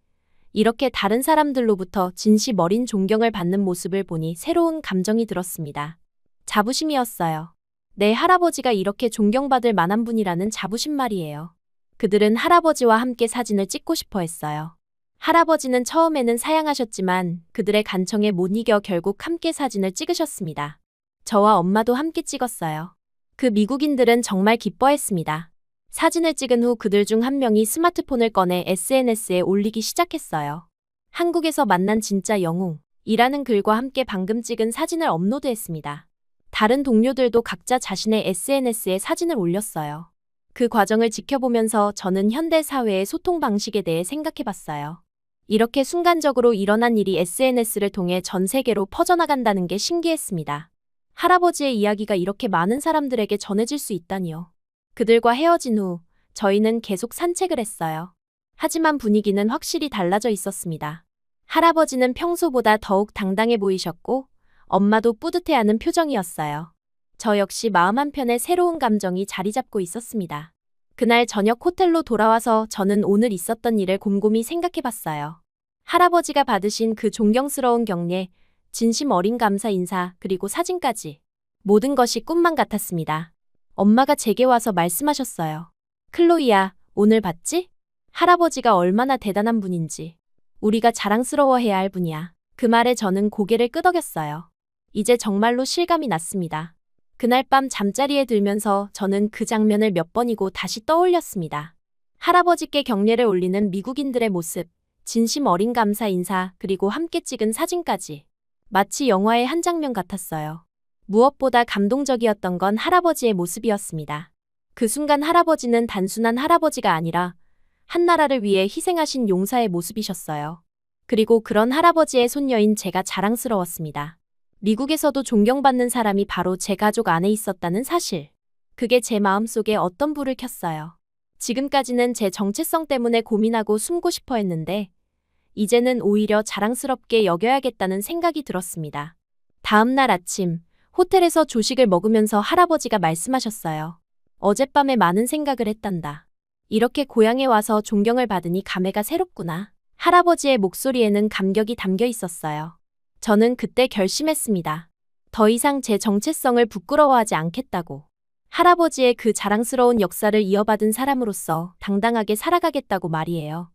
이렇게 다른 사람들로부터 진심 어린 존경을 받는 모습을 보니 새로운 감정이 들었습니다. 자부심이었어요. 내 할아버지가 이렇게 존경받을 만한 분이라는 자부심 말이에요. 그들은 할아버지와 함께 사진을 찍고 싶어 했어요. 할아버지는 처음에는 사양하셨지만 그들의 간청에 못 이겨 결국 함께 사진을 찍으셨습니다. 저와 엄마도 함께 찍었어요. 그 미국인들은 정말 기뻐했습니다. 사진을 찍은 후 그들 중 한 명이 스마트폰을 꺼내 SNS에 올리기 시작했어요. 한국에서 만난 진짜 영웅이라는 글과 함께 방금 찍은 사진을 업로드했습니다. 다른 동료들도 각자 자신의 SNS에 사진을 올렸어요. 그 과정을 지켜보면서 저는 현대 사회의 소통 방식에 대해 생각해봤어요. 이렇게 순간적으로 일어난 일이 SNS를 통해 전 세계로 퍼져나간다는 게 신기했습니다. 할아버지의 이야기가 이렇게 많은 사람들에게 전해질 수 있다니요. 그들과 헤어진 후 저희는 계속 산책을 했어요. 하지만 분위기는 확실히 달라져 있었습니다. 할아버지는 평소보다 더욱 당당해 보이셨고 엄마도 뿌듯해하는 표정이었어요. 저 역시 마음 한편에 새로운 감정이 자리 잡고 있었습니다. 그날 저녁 호텔로 돌아와서 저는 오늘 있었던 일을 곰곰이 생각해 봤어요. 할아버지가 받으신 그 존경스러운 격려, 진심 어린 감사 인사, 그리고 사진까지. 모든 것이 꿈만 같았습니다. 엄마가 제게 와서 말씀하셨어요. 클로이야, 오늘 봤지? 할아버지가 얼마나 대단한 분인지. 우리가 자랑스러워해야 할 분이야. 그 말에 저는 고개를 끄덕였어요. 이제 정말로 실감이 났습니다. 그날 밤 잠자리에 들면서 저는 그 장면을 몇 번이고 다시 떠올렸습니다. 할아버지께 격려를 올리는 미국인들의 모습, 진심 어린 감사 인사, 그리고 함께 찍은 사진까지. 마치 영화의 한 장면 같았어요. 무엇보다 감동적이었던 건 할아버지의 모습이었습니다. 그 순간 할아버지는 단순한 할아버지가 아니라 한 나라를 위해 희생하신 용사의 모습이셨어요. 그리고 그런 할아버지의 손녀인 제가 자랑스러웠습니다. 미국에서도 존경받는 사람이 바로 제 가족 안에 있었다는 사실. 그게 제 마음속에 어떤 불을 켰어요. 지금까지는 제 정체성 때문에 고민하고 숨고 싶어 했는데 이제는 오히려 자랑스럽게 여겨야겠다는 생각이 들었습니다. 다음 날 아침, 호텔에서 조식을 먹으면서 할아버지가 말씀하셨어요. 어젯밤에 많은 생각을 했단다. 이렇게 고향에 와서 존경을 받으니 감회가 새롭구나. 할아버지의 목소리에는 감격이 담겨 있었어요. 저는 그때 결심했습니다. 더 이상 제 정체성을 부끄러워하지 않겠다고. 할아버지의 그 자랑스러운 역사를 이어받은 사람으로서 당당하게 살아가겠다고 말이에요.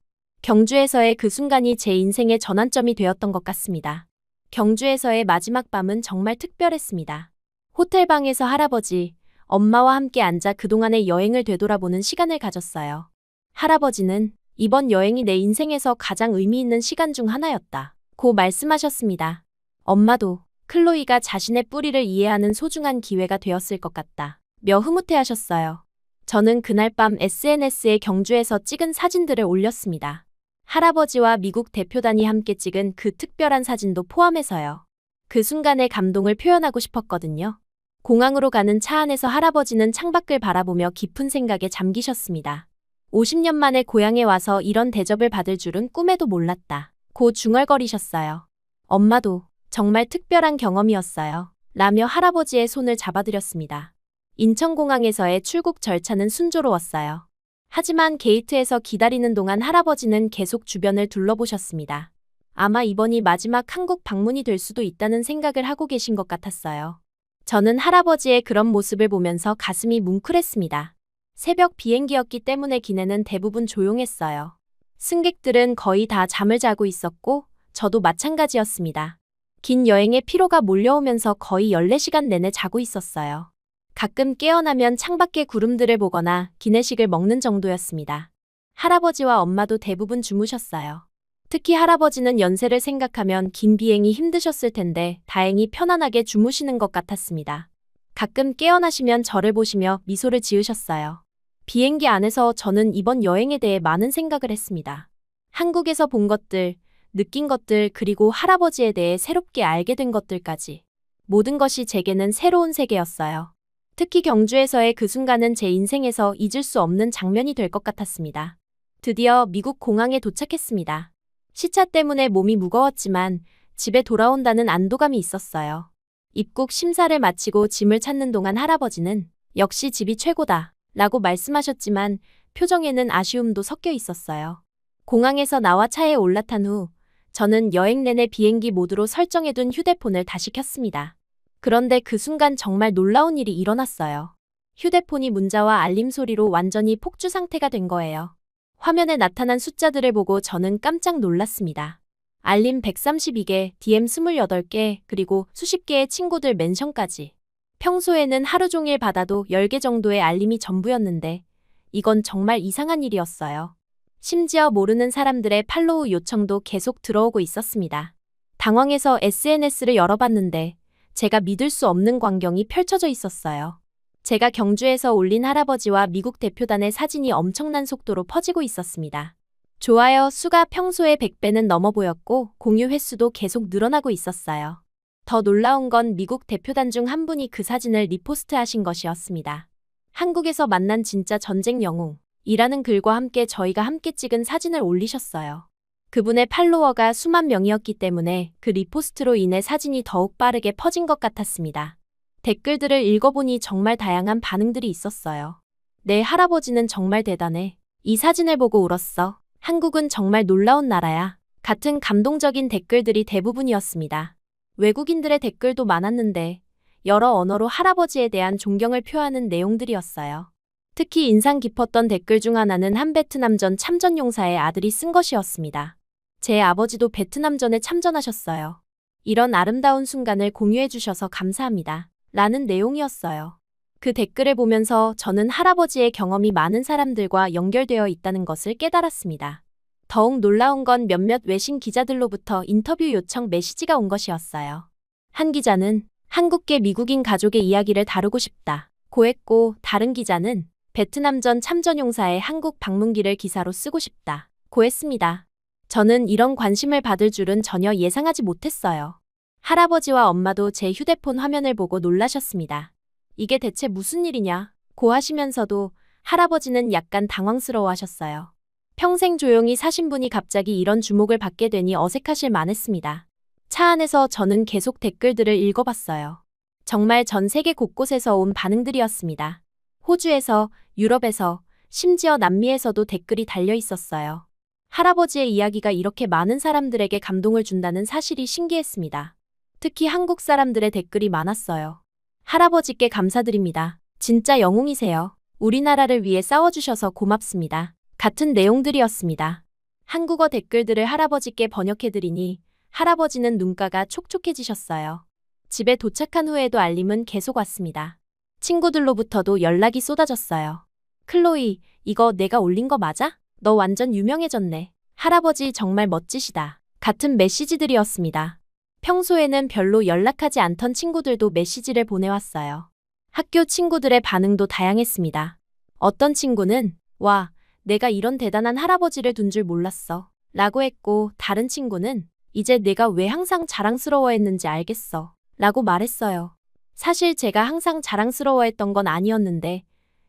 경주에서의 그 순간이 제 인생의 전환점이 되었던 것 같습니다. 경주에서의 마지막 밤은 정말 특별했습니다. 호텔방에서 할아버지, 엄마와 함께 앉아 그동안의 여행을 되돌아보는 시간을 가졌어요. 할아버지는 이번 여행이 내 인생에서 가장 의미 있는 시간 중 하나였다. 고 말씀하셨습니다. 엄마도 클로이가 자신의 뿌리를 이해하는 소중한 기회가 되었을 것 같다. 며 흐뭇해하셨어요. 저는 그날 밤 SNS에 경주에서 찍은 사진들을 올렸습니다. 할아버지와 미국 대표단이 함께 찍은 그 특별한 사진도 포함해서요. 그 순간의 감동을 표현하고 싶었거든요. 공항으로 가는 차 안에서 할아버지는 창밖을 바라보며 깊은 생각에 잠기셨습니다. 50년 만에 고향에 와서 이런 대접을 받을 줄은 꿈에도 몰랐다. 고 중얼거리셨어요. 엄마도 정말 특별한 경험이었어요. 라며 할아버지의 손을 잡아드렸습니다. 인천공항에서의 출국 절차는 순조로웠어요. 하지만 게이트에서 기다리는 동안 할아버지는 계속 주변을 둘러보셨습니다. 아마 이번이 마지막 한국 방문이 될 수도 있다는 생각을 하고 계신 것 같았어요. 저는 할아버지의 그런 모습을 보면서 가슴이 뭉클했습니다. 새벽 비행기였기 때문에 기내는 대부분 조용했어요. 승객들은 거의 다 잠을 자고 있었고 저도 마찬가지였습니다. 긴 여행의 피로가 몰려오면서 거의 14시간 내내 자고 있었어요. 가끔 깨어나면 창밖의 구름들을 보거나 기내식을 먹는 정도였습니다. 할아버지와 엄마도 대부분 주무셨어요. 특히 할아버지는 연세를 생각하면 긴 비행이 힘드셨을 텐데 다행히 편안하게 주무시는 것 같았습니다. 가끔 깨어나시면 저를 보시며 미소를 지으셨어요. 비행기 안에서 저는 이번 여행에 대해 많은 생각을 했습니다. 한국에서 본 것들, 느낀 것들, 그리고 할아버지에 대해 새롭게 알게 된 것들까지. 모든 것이 제게는 새로운 세계였어요. 특히 경주에서의 그 순간은 제 인생에서 잊을 수 없는 장면이 될 것 같았습니다. 드디어 미국 공항에 도착했습니다. 시차 때문에 몸이 무거웠지만 집에 돌아온다는 안도감이 있었어요. 입국 심사를 마치고 짐을 찾는 동안 할아버지는 역시 집이 최고다 라고 말씀하셨지만 표정에는 아쉬움도 섞여 있었어요. 공항에서 나와 차에 올라탄 후 저는 여행 내내 비행기 모드로 설정해둔 휴대폰을 다시 켰습니다. 그런데 그 순간 정말 놀라운 일이 일어났어요. 휴대폰이 문자와 알림 소리로 완전히 폭주 상태가 된 거예요. 화면에 나타난 숫자들을 보고 저는 깜짝 놀랐습니다. 알림 132개, DM 28개, 그리고 수십 개의 친구들 멘션까지. 평소에는 하루 종일 받아도 10개 정도의 알림이 전부였는데 이건 정말 이상한 일이었어요. 심지어 모르는 사람들의 팔로우 요청도 계속 들어오고 있었습니다. 당황해서 SNS를 열어봤는데 제가 믿을 수 없는 광경이 펼쳐져 있었어요. 제가 경주에서 올린 할아버지와 미국 대표단의 사진이 엄청난 속도로 퍼지고 있었습니다. 좋아요 수가 평소의 100배는 넘어 보였고 공유 횟수도 계속 늘어나고 있었어요. 더 놀라운 건 미국 대표단 중 한 분이 그 사진을 리포스트하신 것이었습니다. 한국에서 만난 진짜 전쟁 영웅이라는 글과 함께 저희가 함께 찍은 사진을 올리셨어요. 그분의 팔로워가 수만 명이었기 때문에 그 리포스트로 인해 사진이 더욱 빠르게 퍼진 것 같았습니다. 댓글들을 읽어보니 정말 다양한 반응들이 있었어요. 내 할아버지는 정말 대단해. 이 사진을 보고 울었어. 한국은 정말 놀라운 나라야. 같은 감동적인 댓글들이 대부분이었습니다. 외국인들의 댓글도 많았는데 여러 언어로 할아버지에 대한 존경을 표하는 내용들이었어요. 특히 인상 깊었던 댓글 중 하나는 한 베트남전 참전용사의 아들이 쓴 것이었습니다. 제 아버지도 베트남전에 참전하셨어요. 이런 아름다운 순간을 공유해 주셔서 감사합니다. 라는 내용이었어요. 그 댓글을 보면서 저는 할아버지의 경험이 많은 사람들과 연결되어 있다는 것을 깨달았습니다. 더욱 놀라운 건 몇몇 외신 기자들로부터 인터뷰 요청 메시지가 온 것이었어요. 한 기자는 한국계 미국인 가족의 이야기를 다루고 싶다 고 했고, 다른 기자는 베트남전 참전용사의 한국 방문기를 기사로 쓰고 싶다 고 했습니다. 저는 이런 관심을 받을 줄은 전혀 예상하지 못했어요. 할아버지와 엄마도 제 휴대폰 화면을 보고 놀라셨습니다. 이게 대체 무슨 일이냐 고 하시면서도 할아버지는 약간 당황스러워 하셨어요. 평생 조용히 사신 분이 갑자기 이런 주목을 받게 되니 어색하실 만했습니다. 차 안에서 저는 계속 댓글들을 읽어봤어요. 정말 전 세계 곳곳에서 온 반응들이었습니다. 호주에서, 유럽에서, 심지어 남미에서도 댓글이 달려 있었어요. 할아버지의 이야기가 이렇게 많은 사람들에게 감동을 준다는 사실이 신기했습니다. 특히 한국 사람들의 댓글이 많았어요. 할아버지께 감사드립니다. 진짜 영웅이세요. 우리나라를 위해 싸워주셔서 고맙습니다. 같은 내용들이었습니다. 한국어 댓글들을 할아버지께 번역해드리니 할아버지는 눈가가 촉촉해지셨어요. 집에 도착한 후에도 알림은 계속 왔습니다. 친구들로부터도 연락이 쏟아졌어요. 클로이, 이거 내가 올린 거 맞아? 너 완전 유명해졌네. 할아버지 정말 멋지시다. 같은 메시지들이었습니다. 평소에는 별로 연락하지 않던 친구들도 메시지를 보내왔어요. 학교 친구들의 반응도 다양했습니다. 어떤 친구는 와, 내가 이런 대단한 할아버지를 둔 줄 몰랐어 라고 했고, 다른 친구는 이제 내가 왜 항상 자랑스러워했는지 알겠어 라고 말했어요. 사실 제가 항상 자랑스러워했던 건 아니었는데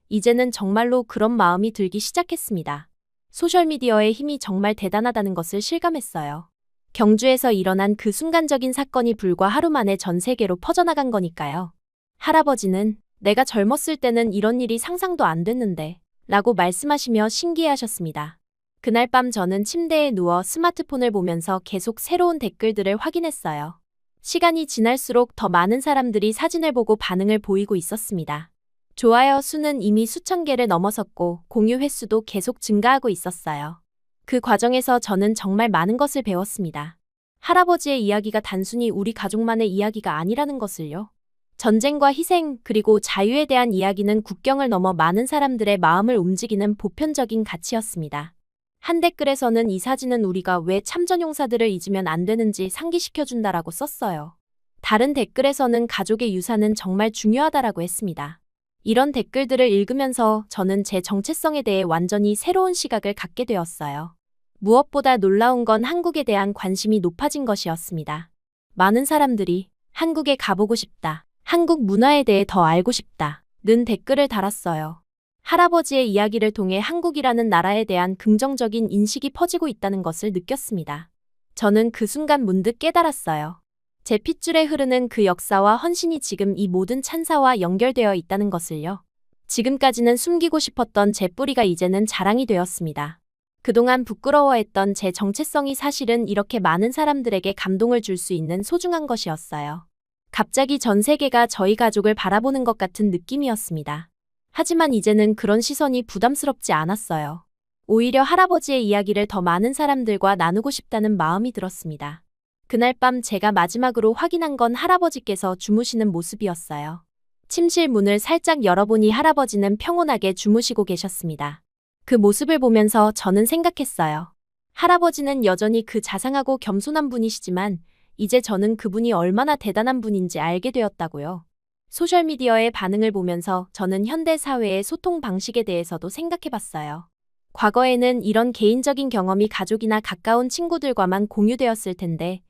이제는 정말로 그런 마음이 들기 시작했습니다. 소셜미디어의 힘이 정말 대단하다는 것을 실감했어요. 경주에서 일어난 그 순간적인 사건이 불과 하루 만에 전 세계로 퍼져나간 거니까요. 할아버지는 내가 젊었을 때는 이런 일이 상상도 안 됐는데 라고 말씀하시며 신기해하셨습니다. 그날 밤 저는 침대에 누워 스마트폰을 보면서 계속 새로운 댓글들을 확인했어요. 시간이 지날수록 더 많은 사람들이 사진을 보고 반응을 보이고 있었습니다. 좋아요 수는 이미 수천 개를 넘어섰고 공유 횟수도 계속 증가하고 있었어요. 그 과정에서 저는 정말 많은 것을 배웠습니다. 할아버지의 이야기가 단순히 우리 가족만의 이야기가 아니라는 것을요. 전쟁과 희생 그리고 자유에 대한 이야기는 국경을 넘어 많은 사람들의 마음을 움직이는 보편적인 가치였습니다. 한 댓글에서는 이 사진은 우리가 왜 참전용사들을 잊으면 안 되는지 상기시켜준다라고 썼어요. 다른 댓글에서는 가족의 유산은 정말 중요하다라고 했습니다. 이런 댓글들을 읽으면서 저는 제 정체성에 대해 완전히 새로운 시각을 갖게 되었어요. 무엇보다 놀라운 건 한국에 대한 관심이 높아진 것이었습니다. 많은 사람들이 한국에 가보고 싶다, 한국 문화에 대해 더 알고 싶다 는 댓글을 달았어요. 할아버지의 이야기를 통해 한국이라는 나라에 대한 긍정적인 인식이 퍼지고 있다는 것을 느꼈습니다. 저는 그 순간 문득 깨달았어요. 제 핏줄에 흐르는 그 역사와 헌신이 지금 이 모든 찬사와 연결되어 있다는 것을요. 지금까지는 숨기고 싶었던 제 뿌리가 이제는 자랑이 되었습니다. 그동안 부끄러워했던 제 정체성이 사실은 이렇게 많은 사람들에게 감동을 줄 수 있는 소중한 것이었어요. 갑자기 전 세계가 저희 가족을 바라보는 것 같은 느낌이었습니다. 하지만 이제는 그런 시선이 부담스럽지 않았어요. 오히려 할아버지의 이야기를 더 많은 사람들과 나누고 싶다는 마음이 들었습니다. 그날 밤 제가 마지막으로 확인한 건 할아버지께서 주무시는 모습이었어요. 침실 문을 살짝 열어보니 할아버지는 평온하게 주무시고 계셨습니다. 그 모습을 보면서 저는 생각했어요. 할아버지는 여전히 그 자상하고 겸손한 분이시지만 이제 저는 그분이 얼마나 대단한 분인지 알게 되었다고요. 소셜미디어의 반응을 보면서 저는 현대 사회의 소통 방식에 대해서도 생각해봤어요. 과거에는 이런 개인적인 경험이 가족이나 가까운 친구들과만 공유되었을 텐데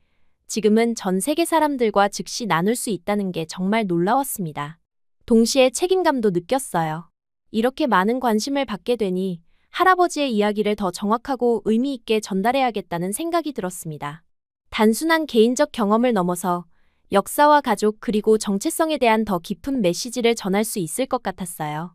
지금은 전 세계 사람들과 즉시 나눌 수 있다는 게 정말 놀라웠습니다. 동시에 책임감도 느꼈어요. 이렇게 많은 관심을 받게 되니 할아버지의 이야기를 더 정확하고 의미 있게 전달해야겠다는 생각이 들었습니다. 단순한 개인적 경험을 넘어서 역사와 가족 그리고 정체성에 대한 더 깊은 메시지를 전할 수 있을 것 같았어요.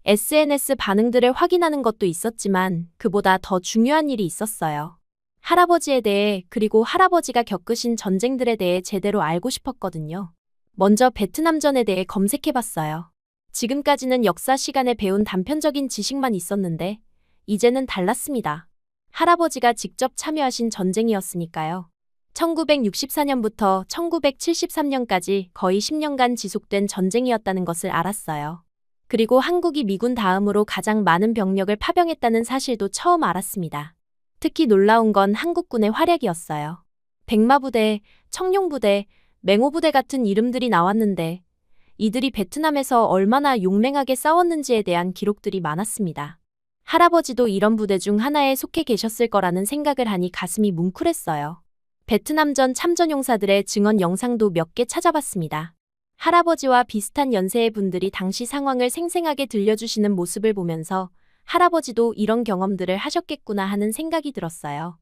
SNS 반응들을 확인하는 것도 있었지만 그보다 더 중요한 일이 있었어요. 할아버지에 대해 그리고 할아버지가 겪으신 전쟁들에 대해 제대로 알고 싶었거든요. 먼저 베트남전에 대해 검색해봤어요. 지금까지는 역사 시간에 배운 단편적인 지식만 있었는데 이제는 달랐습니다. 할아버지가 직접 참여하신 전쟁이었으니까요. 1964년부터 1973년까지 거의 10년간 지속된 전쟁이었다는 것을 알았어요. 그리고 한국이 미군 다음으로 가장 많은 병력을 파병했다는 사실도 처음 알았습니다. 특히 놀라운 건 한국군의 활약이었어요. 백마부대, 청룡부대, 맹호부대 같은 이름들이 나왔는데 이들이 베트남에서 얼마나 용맹하게 싸웠는지에 대한 기록들이 많았습니다. 할아버지도 이런 부대 중 하나에 속해 계셨을 거라는 생각을 하니 가슴이 뭉클했어요. 베트남전 참전용사들의 증언 영상도 몇 개 찾아봤습니다. 할아버지와 비슷한 연세의 분들이 당시 상황을 생생하게 들려주시는 모습을 보면서 할아버지도 이런 경험들을 하셨겠구나 하는 생각이 들었어요.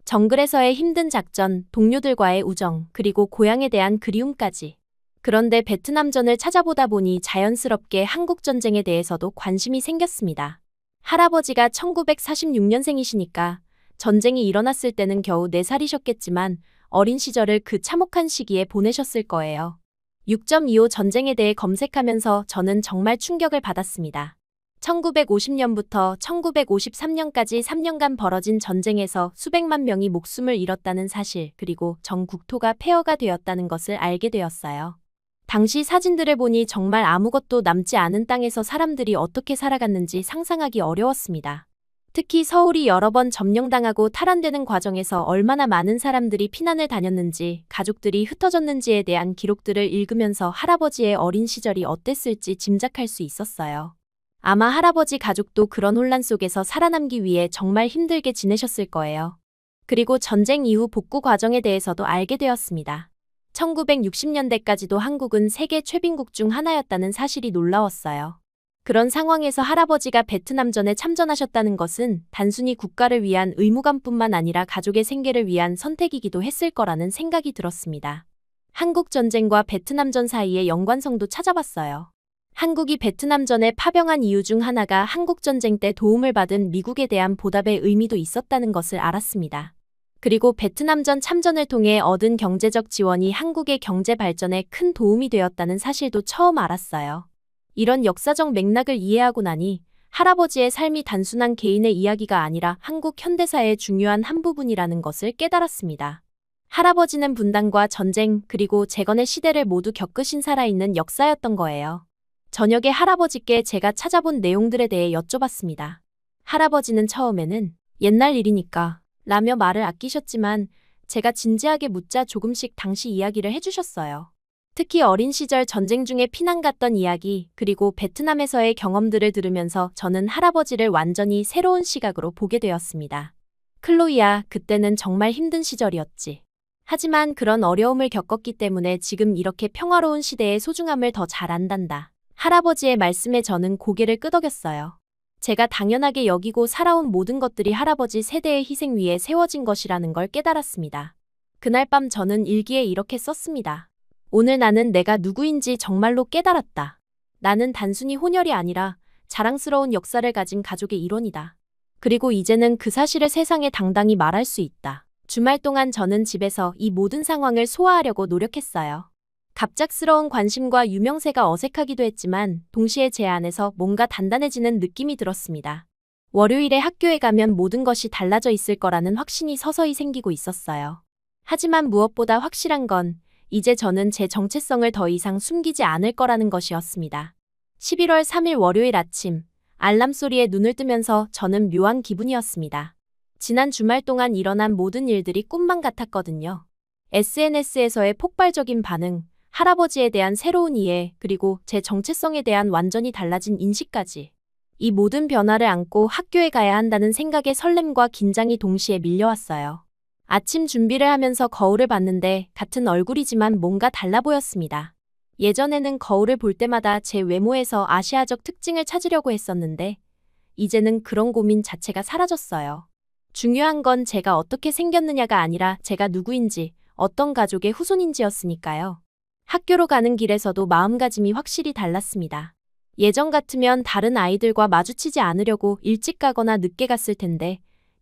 정글에서의 힘든 작전, 동료들과의 우정, 그리고 고향에 대한 그리움까지. 그런데 베트남전을 찾아보다 보니 자연스럽게 한국전쟁에 대해서도 관심이 생겼습니다. 할아버지가 1946년생이시니까 전쟁이 일어났을 때는 겨우 4살이셨겠지만 어린 시절을 그 참혹한 시기에 보내셨을 거예요. 6.25 전쟁에 대해 검색하면서 저는 정말 충격을 받았습니다. 1950년부터 1953년까지 3년간 벌어진 전쟁에서 수백만 명이 목숨을 잃었다는 사실, 그리고 전 국토가 폐허가 되었다는 것을 알게 되었어요. 당시 사진들을 보니 정말 아무것도 남지 않은 땅에서 사람들이 어떻게 살아갔는지 상상하기 어려웠습니다. 특히 서울이 여러 번 점령당하고 탈환되는 과정에서 얼마나 많은 사람들이 피난을 다녔는지, 가족들이 흩어졌는지에 대한 기록들을 읽으면서 할아버지의 어린 시절이 어땠을지 짐작할 수 있었어요. 아마 할아버지 가족도 그런 혼란 속에서 살아남기 위해 정말 힘들게 지내셨을 거예요. 그리고 전쟁 이후 복구 과정에 대해서도 알게 되었습니다. 1960년대까지도 한국은 세계 최빈국 중 하나였다는 사실이 놀라웠어요. 그런 상황에서 할아버지가 베트남전에 참전하셨다는 것은 단순히 국가를 위한 의무감뿐만 아니라 가족의 생계를 위한 선택이기도 했을 거라는 생각이 들었습니다. 한국전쟁과 베트남전 사이의 연관성도 찾아봤어요. 한국이 베트남전에 파병한 이유 중 하나가 한국전쟁 때 도움을 받은 미국에 대한 보답의 의미도 있었다는 것을 알았습니다. 그리고 베트남전 참전을 통해 얻은 경제적 지원이 한국의 경제 발전에 큰 도움이 되었다는 사실도 처음 알았어요. 이런 역사적 맥락을 이해하고 나니 할아버지의 삶이 단순한 개인의 이야기가 아니라 한국 현대사의 중요한 한 부분이라는 것을 깨달았습니다. 할아버지는 분단과 전쟁 그리고 재건의 시대를 모두 겪으신 살아있는 역사였던 거예요. 저녁에 할아버지께 제가 찾아본 내용들에 대해 여쭤봤습니다. 할아버지는 처음에는 옛날 일이니까 라며 말을 아끼셨지만 제가 진지하게 묻자 조금씩 당시 이야기를 해주셨어요. 특히 어린 시절 전쟁 중에 피난 갔던 이야기, 그리고 베트남에서의 경험들을 들으면서 저는 할아버지를 완전히 새로운 시각으로 보게 되었습니다. 클로이야, 그때는 정말 힘든 시절이었지. 하지만 그런 어려움을 겪었기 때문에 지금 이렇게 평화로운 시대의 소중함을 더 잘 안단다. 할아버지의 말씀에 저는 고개를 끄덕였어요. 제가 당연하게 여기고 살아온 모든 것들이 할아버지 세대의 희생 위에 세워진 것이라는 걸 깨달았습니다. 그날 밤 저는 일기에 이렇게 썼습니다. 오늘 나는 내가 누구인지 정말로 깨달았다. 나는 단순히 혼혈이 아니라 자랑스러운 역사를 가진 가족의 일원이다. 그리고 이제는 그 사실을 세상에 당당히 말할 수 있다. 주말 동안 저는 집에서 이 모든 상황을 소화하려고 노력했어요. 갑작스러운 관심과 유명세가 어색하기도 했지만 동시에 제 안에서 뭔가 단단해지는 느낌이 들었습니다. 월요일에 학교에 가면 모든 것이 달라져 있을 거라는 확신이 서서히 생기고 있었어요. 하지만 무엇보다 확실한 건 이제 저는 제 정체성을 더 이상 숨기지 않을 거라는 것이었습니다. 11월 3일 월요일 아침, 알람 소리에 눈을 뜨면서 저는 묘한 기분이었습니다. 지난 주말 동안 일어난 모든 일들이 꿈만 같았거든요. SNS에서의 폭발적인 반응, 할아버지에 대한 새로운 이해, 그리고 제 정체성에 대한 완전히 달라진 인식까지. 이 모든 변화를 안고 학교에 가야 한다는 생각에 설렘과 긴장이 동시에 밀려왔어요. 아침 준비를 하면서 거울을 봤는데 같은 얼굴이지만 뭔가 달라 보였습니다. 예전에는 거울을 볼 때마다 제 외모에서 아시아적 특징을 찾으려고 했었는데 이제는 그런 고민 자체가 사라졌어요. 중요한 건 제가 어떻게 생겼느냐가 아니라 제가 누구인지, 어떤 가족의 후손인지였으니까요. 학교로 가는 길에서도 마음가짐이 확실히 달랐습니다. 예전 같으면 다른 아이들과 마주치지 않으려고 일찍 가거나 늦게 갔을 텐데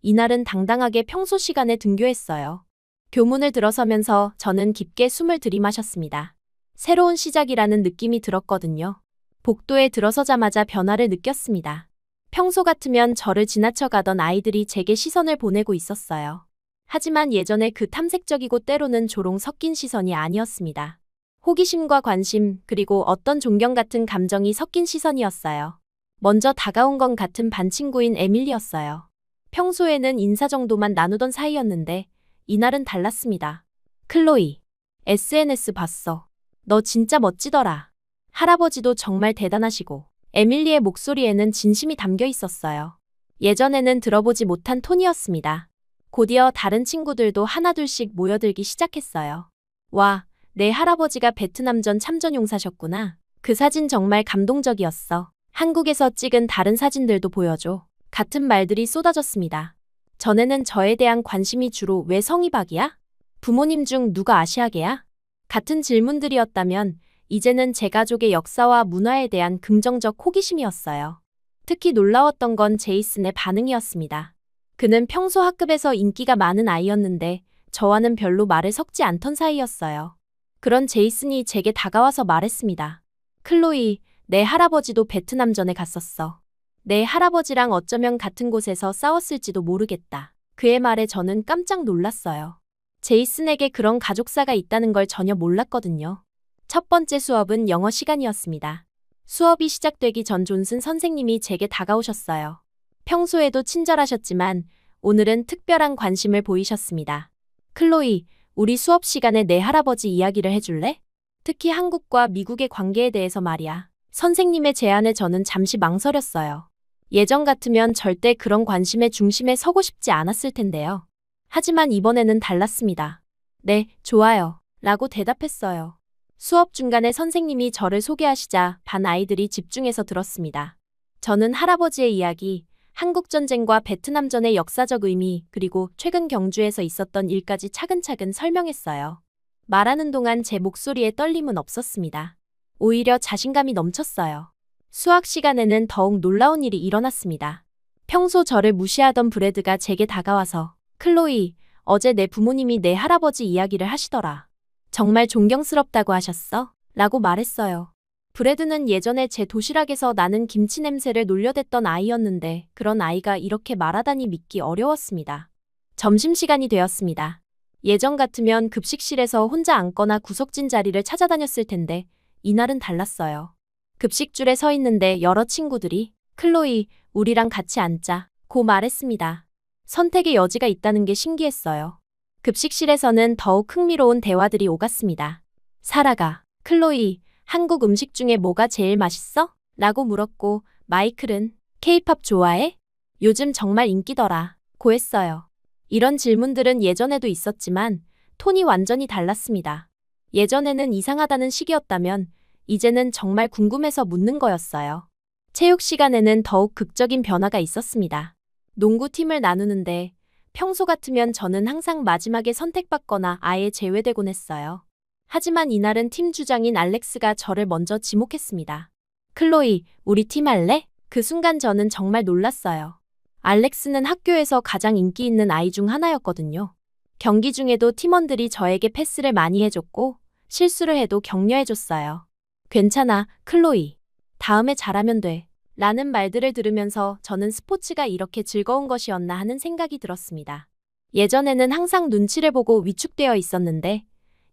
이날은 당당하게 평소 시간에 등교했어요. 교문을 들어서면서 저는 깊게 숨을 들이마셨습니다. 새로운 시작이라는 느낌이 들었거든요. 복도에 들어서자마자 변화를 느꼈습니다. 평소 같으면 저를 지나쳐 가던 아이들이 제게 시선을 보내고 있었어요. 하지만 예전에 그 탐색적이고 때로는 조롱 섞인 시선이 아니었습니다. 호기심과 관심, 그리고 어떤 존경 같은 감정이 섞인 시선이었어요. 먼저 다가온 건 같은 반 친구인 에밀리였어요. 평소에는 인사 정도만 나누던 사이였는데 이날은 달랐습니다. 클로이, SNS 봤어. 너 진짜 멋지더라. 할아버지도 정말 대단하시고. 에밀리의 목소리에는 진심이 담겨 있었어요. 예전에는 들어보지 못한 톤이었습니다. 곧이어 다른 친구들도 하나둘씩 모여들기 시작했어요. 와, 내 할아버지가 베트남전 참전용사셨구나. 그 사진 정말 감동적이었어. 한국에서 찍은 다른 사진들도 보여줘. 같은 말들이 쏟아졌습니다. 전에는 저에 대한 관심이 주로 왜 성이박이야? 부모님 중 누가 아시아계야? 같은 질문들이었다면 이제는 제 가족의 역사와 문화에 대한 긍정적 호기심이었어요. 특히 놀라웠던 건 제이슨의 반응이었습니다. 그는 평소 학급에서 인기가 많은 아이였는데 저와는 별로 말을 섞지 않던 사이였어요. 그런 제이슨이 제게 다가와서 말했습니다. 클로이, 내 할아버지도 베트남전에 갔었어. 내 할아버지랑 어쩌면 같은 곳에서 싸웠을지도 모르겠다. 그의 말에 저는 깜짝 놀랐어요. 제이슨에게 그런 가족사가 있다는 걸 전혀 몰랐거든요. 첫 번째 수업은 영어 시간이었습니다. 수업이 시작되기 전 존슨 선생님이 제게 다가오셨어요. 평소에도 친절하셨지만 오늘은 특별한 관심을 보이셨습니다. 클로이, 우리 수업 시간에 내 할아버지 이야기를 해줄래? 특히 한국과 미국의 관계에 대해서 말이야. 선생님의 제안에 저는 잠시 망설였어요. 예전 같으면 절대 그런 관심의 중심에 서고 싶지 않았을 텐데요. 하지만 이번에는 달랐습니다. 네, 좋아요. 라고 대답했어요. 수업 중간에 선생님이 저를 소개하시자 반 아이들이 집중해서 들었습니다. 저는 할아버지의 이야기, 한국전쟁과 베트남전의 역사적 의미, 그리고 최근 경주에서 있었던 일까지 차근차근 설명했어요. 말하는 동안 제 목소리에 떨림은 없었습니다. 오히려 자신감이 넘쳤어요. 수학 시간에는 더욱 놀라운 일이 일어났습니다. 평소 저를 무시하던 브래드가 제게 다가와서 클로이, 어제 내 부모님이 내 할아버지 이야기를 하시더라. 정말 존경스럽다고 하셨어? 라고 말했어요. 브래드는 예전에 제 도시락에서 나는 김치 냄새를 놀려댔던 아이였는데 그런 아이가 이렇게 말하다니 믿기 어려웠습니다. 점심시간이 되었습니다. 예전 같으면 급식실에서 혼자 앉거나 구석진 자리를 찾아다녔을 텐데 이날은 달랐어요. 급식줄에 서 있는데 여러 친구들이 클로이, 우리랑 같이 앉자 고 말했습니다. 선택의 여지가 있다는 게 신기했어요. 급식실에서는 더욱 흥미로운 대화들이 오갔습니다. 사라가, 클로이, 한국 음식 중에 뭐가 제일 맛있어? 라고 물었고 마이클은 케이팝 좋아해? 요즘 정말 인기더라 고 했어요. 이런 질문들은 예전에도 있었지만 톤이 완전히 달랐습니다. 예전에는 이상하다는 식이었다면 이제는 정말 궁금해서 묻는 거였어요. 체육 시간에는 더욱 극적인 변화가 있었습니다. 농구팀을 나누는데 평소 같으면 저는 항상 마지막에 선택받거나 아예 제외되곤 했어요. 하지만 이날은 팀 주장인 알렉스가 저를 먼저 지목했습니다. 클로이, 우리 팀 할래? 그 순간 저는 정말 놀랐어요. 알렉스는 학교에서 가장 인기 있는 아이 중 하나였거든요. 경기 중에도 팀원들이 저에게 패스를 많이 해줬고 실수를 해도 격려해줬어요. 괜찮아, 클로이. 다음에 잘하면 돼. 라는 말들을 들으면서 저는 스포츠가 이렇게 즐거운 것이었나 하는 생각이 들었습니다. 예전에는 항상 눈치를 보고 위축되어 있었는데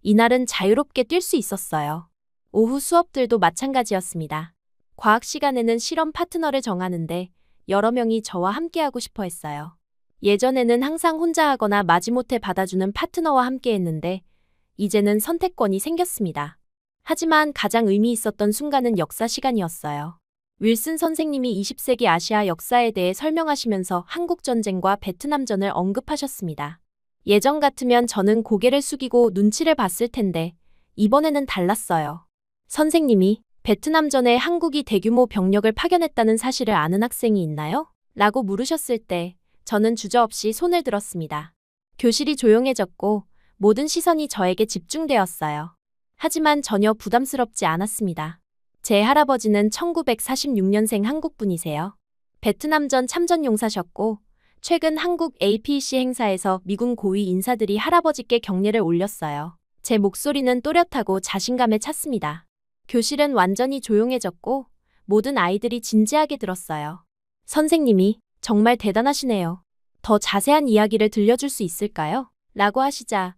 이날은 자유롭게 뛸 수 있었어요. 오후 수업들도 마찬가지였습니다. 과학 시간에는 실험 파트너를 정하는데 여러 명이 저와 함께하고 싶어 했어요. 예전에는 항상 혼자 하거나 마지못해 받아주는 파트너와 함께 했는데 이제는 선택권이 생겼습니다. 하지만 가장 의미 있었던 순간은 역사 시간이었어요. 윌슨 선생님이 20세기 아시아 역사에 대해 설명하시면서 한국전쟁과 베트남전을 언급하셨습니다. 예전 같으면 저는 고개를 숙이고 눈치를 봤을 텐데 이번에는 달랐어요. 선생님이 베트남전에 한국이 대규모 병력을 파견했다는 사실을 아는 학생이 있나요? 라고 물으셨을 때 저는 주저없이 손을 들었습니다. 교실이 조용해졌고 모든 시선이 저에게 집중되었어요. 하지만 전혀 부담스럽지 않았습니다. 제 할아버지는 1946년생 한국분이세요. 베트남전 참전용사셨고 최근 한국 APEC 행사에서 미군 고위 인사들이 할아버지께 격려를 올렸어요. 제 목소리는 또렷하고 자신감에 찼습니다. 교실은 완전히 조용해졌고 모든 아이들이 진지하게 들었어요. 선생님이 정말 대단하시네요. 더 자세한 이야기를 들려줄 수 있을까요? 라고 하시자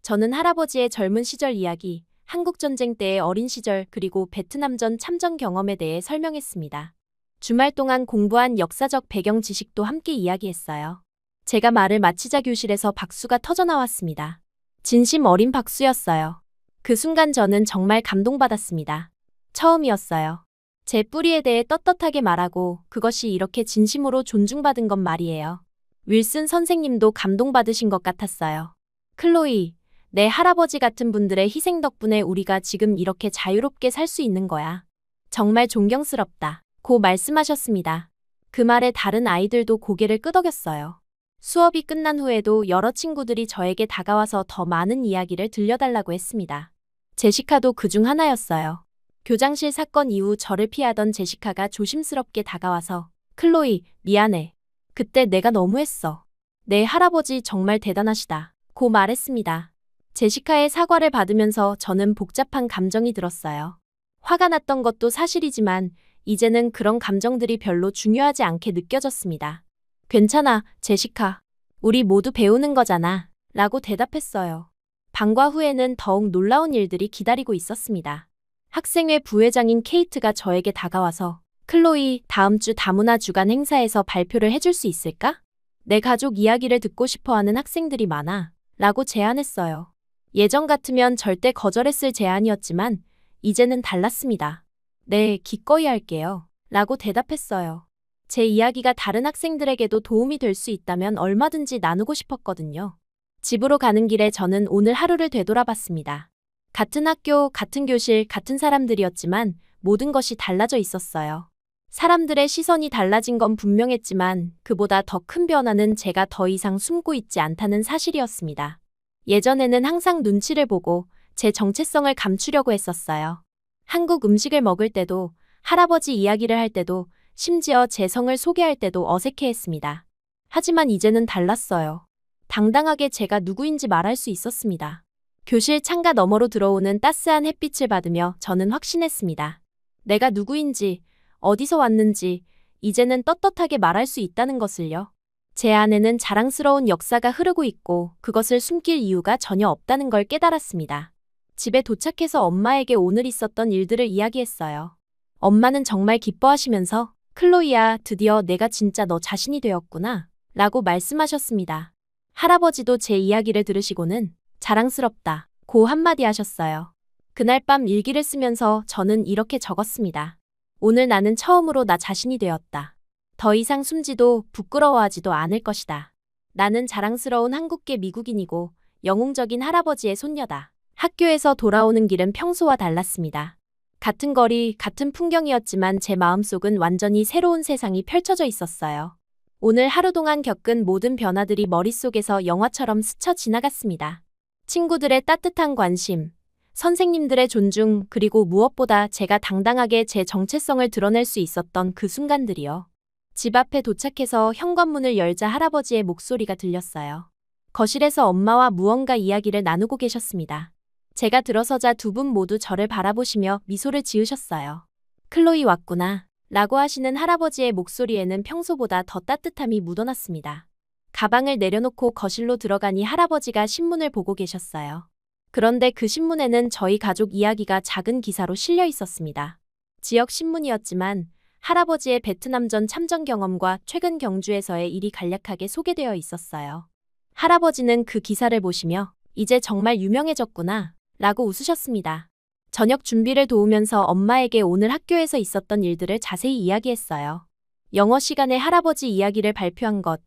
저는 할아버지의 젊은 시절 이야기, 한국전쟁 때의 어린 시절 그리고 베트남전 참전 경험에 대해 설명했습니다. 주말 동안 공부한 역사적 배경 지식도 함께 이야기했어요. 제가 말을 마치자 교실에서 박수가 터져나왔습니다. 진심 어린 박수였어요. 그 순간 저는 정말 감동받았습니다. 처음이었어요. 제 뿌리에 대해 떳떳하게 말하고 그것이 이렇게 진심으로 존중받은 건 말이에요. 윌슨 선생님도 감동받으신 것 같았어요. 클로이, 내 할아버지 같은 분들의 희생 덕분에 우리가 지금 이렇게 자유롭게 살 수 있는 거야. 정말 존경스럽다. 고 말씀하셨습니다. 그 말에 다른 아이들도 고개를 끄덕였어요. 수업이 끝난 후에도 여러 친구들이 저에게 다가와서 더 많은 이야기를 들려달라고 했습니다. 제시카도 그중 하나였어요. 교장실 사건 이후 저를 피하던 제시카가 조심스럽게 다가와서 클로이, 미안해. 그때 내가 너무했어. 내 할아버지 정말 대단하시다. 고 말했습니다. 제시카의 사과를 받으면서 저는 복잡한 감정이 들었어요. 화가 났던 것도 사실이지만 이제는 그런 감정들이 별로 중요하지 않게 느껴졌습니다. 괜찮아, 제시카. 우리 모두 배우는 거잖아. 라고 대답했어요. 방과 후에는 더욱 놀라운 일들이 기다리고 있었습니다. 학생회 부회장인 케이트가 저에게 다가와서 클로이, 다음 주 다문화 주간 행사에서 발표를 해줄 수 있을까? 내 가족 이야기를 듣고 싶어하는 학생들이 많아. 라고 제안했어요. 예전 같으면 절대 거절했을 제안이었지만 이제는 달랐습니다. 네, 기꺼이 할게요. 라고 대답했어요. 제 이야기가 다른 학생들에게도 도움이 될 수 있다면 얼마든지 나누고 싶었거든요. 집으로 가는 길에 저는 오늘 하루를 되돌아봤습니다. 같은 학교, 같은 교실, 같은 사람들이었지만 모든 것이 달라져 있었어요. 사람들의 시선이 달라진 건 분명했지만 그보다 더 큰 변화는 제가 더 이상 숨고 있지 않다는 사실이었습니다. 예전에는 항상 눈치를 보고 제 정체성을 감추려고 했었어요. 한국 음식을 먹을 때도, 할아버지 이야기를 할 때도, 심지어 제 성을 소개할 때도 어색해했습니다. 하지만 이제는 달랐어요. 당당하게 제가 누구인지 말할 수 있었습니다. 교실 창가 너머로 들어오는 따스한 햇빛을 받으며 저는 확신했습니다. 내가 누구인지, 어디서 왔는지 이제는 떳떳하게 말할 수 있다는 것을요. 제 안에는 자랑스러운 역사가 흐르고 있고 그것을 숨길 이유가 전혀 없다는 걸 깨달았습니다. 집에 도착해서 엄마에게 오늘 있었던 일들을 이야기했어요. 엄마는 정말 기뻐하시면서 클로이야, 드디어 내가 진짜 너 자신이 되었구나 라고 말씀하셨습니다. 할아버지도 제 이야기를 들으시고는 자랑스럽다 고 한마디 하셨어요. 그날 밤 일기를 쓰면서 저는 이렇게 적었습니다. 오늘 나는 처음으로 나 자신이 되었다. 더 이상 숨지도 부끄러워하지도 않을 것이다. 나는 자랑스러운 한국계 미국인이고 영웅적인 할아버지의 손녀다. 학교에서 돌아오는 길은 평소와 달랐습니다. 같은 거리, 같은 풍경이었지만 제 마음속은 완전히 새로운 세상이 펼쳐져 있었어요. 오늘 하루 동안 겪은 모든 변화들이 머릿속에서 영화처럼 스쳐 지나갔습니다. 친구들의 따뜻한 관심, 선생님들의 존중, 그리고 무엇보다 제가 당당하게 제 정체성을 드러낼 수 있었던 그 순간들이요. 집 앞에 도착해서 현관문을 열자 할아버지의 목소리가 들렸어요. 거실에서 엄마와 무언가 이야기를 나누고 계셨습니다. 제가 들어서자 두 분 모두 저를 바라보시며 미소를 지으셨어요. 클로이 왔구나 라고 하시는 할아버지의 목소리에는 평소보다 더 따뜻함이 묻어났습니다. 가방을 내려놓고 거실로 들어가니 할아버지가 신문을 보고 계셨어요. 그런데 그 신문에는 저희 가족 이야기가 작은 기사로 실려 있었습니다. 지역 신문이었지만 할아버지의 베트남전 참전 경험과 최근 경주에서의 일이 간략하게 소개되어 있었어요. 할아버지는 그 기사를 보시며 이제 정말 유명해졌구나 라고 웃으셨습니다. 저녁 준비를 도우면서 엄마에게 오늘 학교에서 있었던 일들을 자세히 이야기했어요. 영어 시간에 할아버지 이야기를 발표한 것,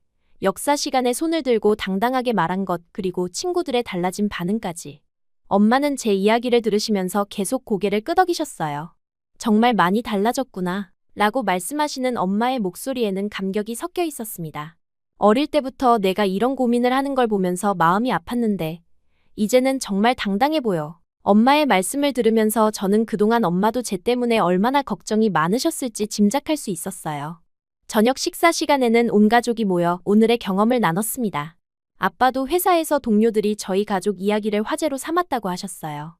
역사 시간에 손을 들고 당당하게 말한 것, 그리고 친구들의 달라진 반응까지. 엄마는 제 이야기를 들으시면서 계속 고개를 끄덕이셨어요. 정말 많이 달라졌구나, 라고 말씀하시는 엄마의 목소리에는 감격이 섞여 있었습니다. 어릴 때부터 내가 이런 고민을 하는 걸 보면서 마음이 아팠는데, 이제는 정말 당당해 보여. 엄마의 말씀을 들으면서 저는 그동안 엄마도 제 때문에 얼마나 걱정이 많으셨을지 짐작할 수 있었어요. 저녁 식사 시간에는 온 가족이 모여 오늘의 경험을 나눴습니다. 아빠도 회사에서 동료들이 저희 가족 이야기를 화제로 삼았다고 하셨어요.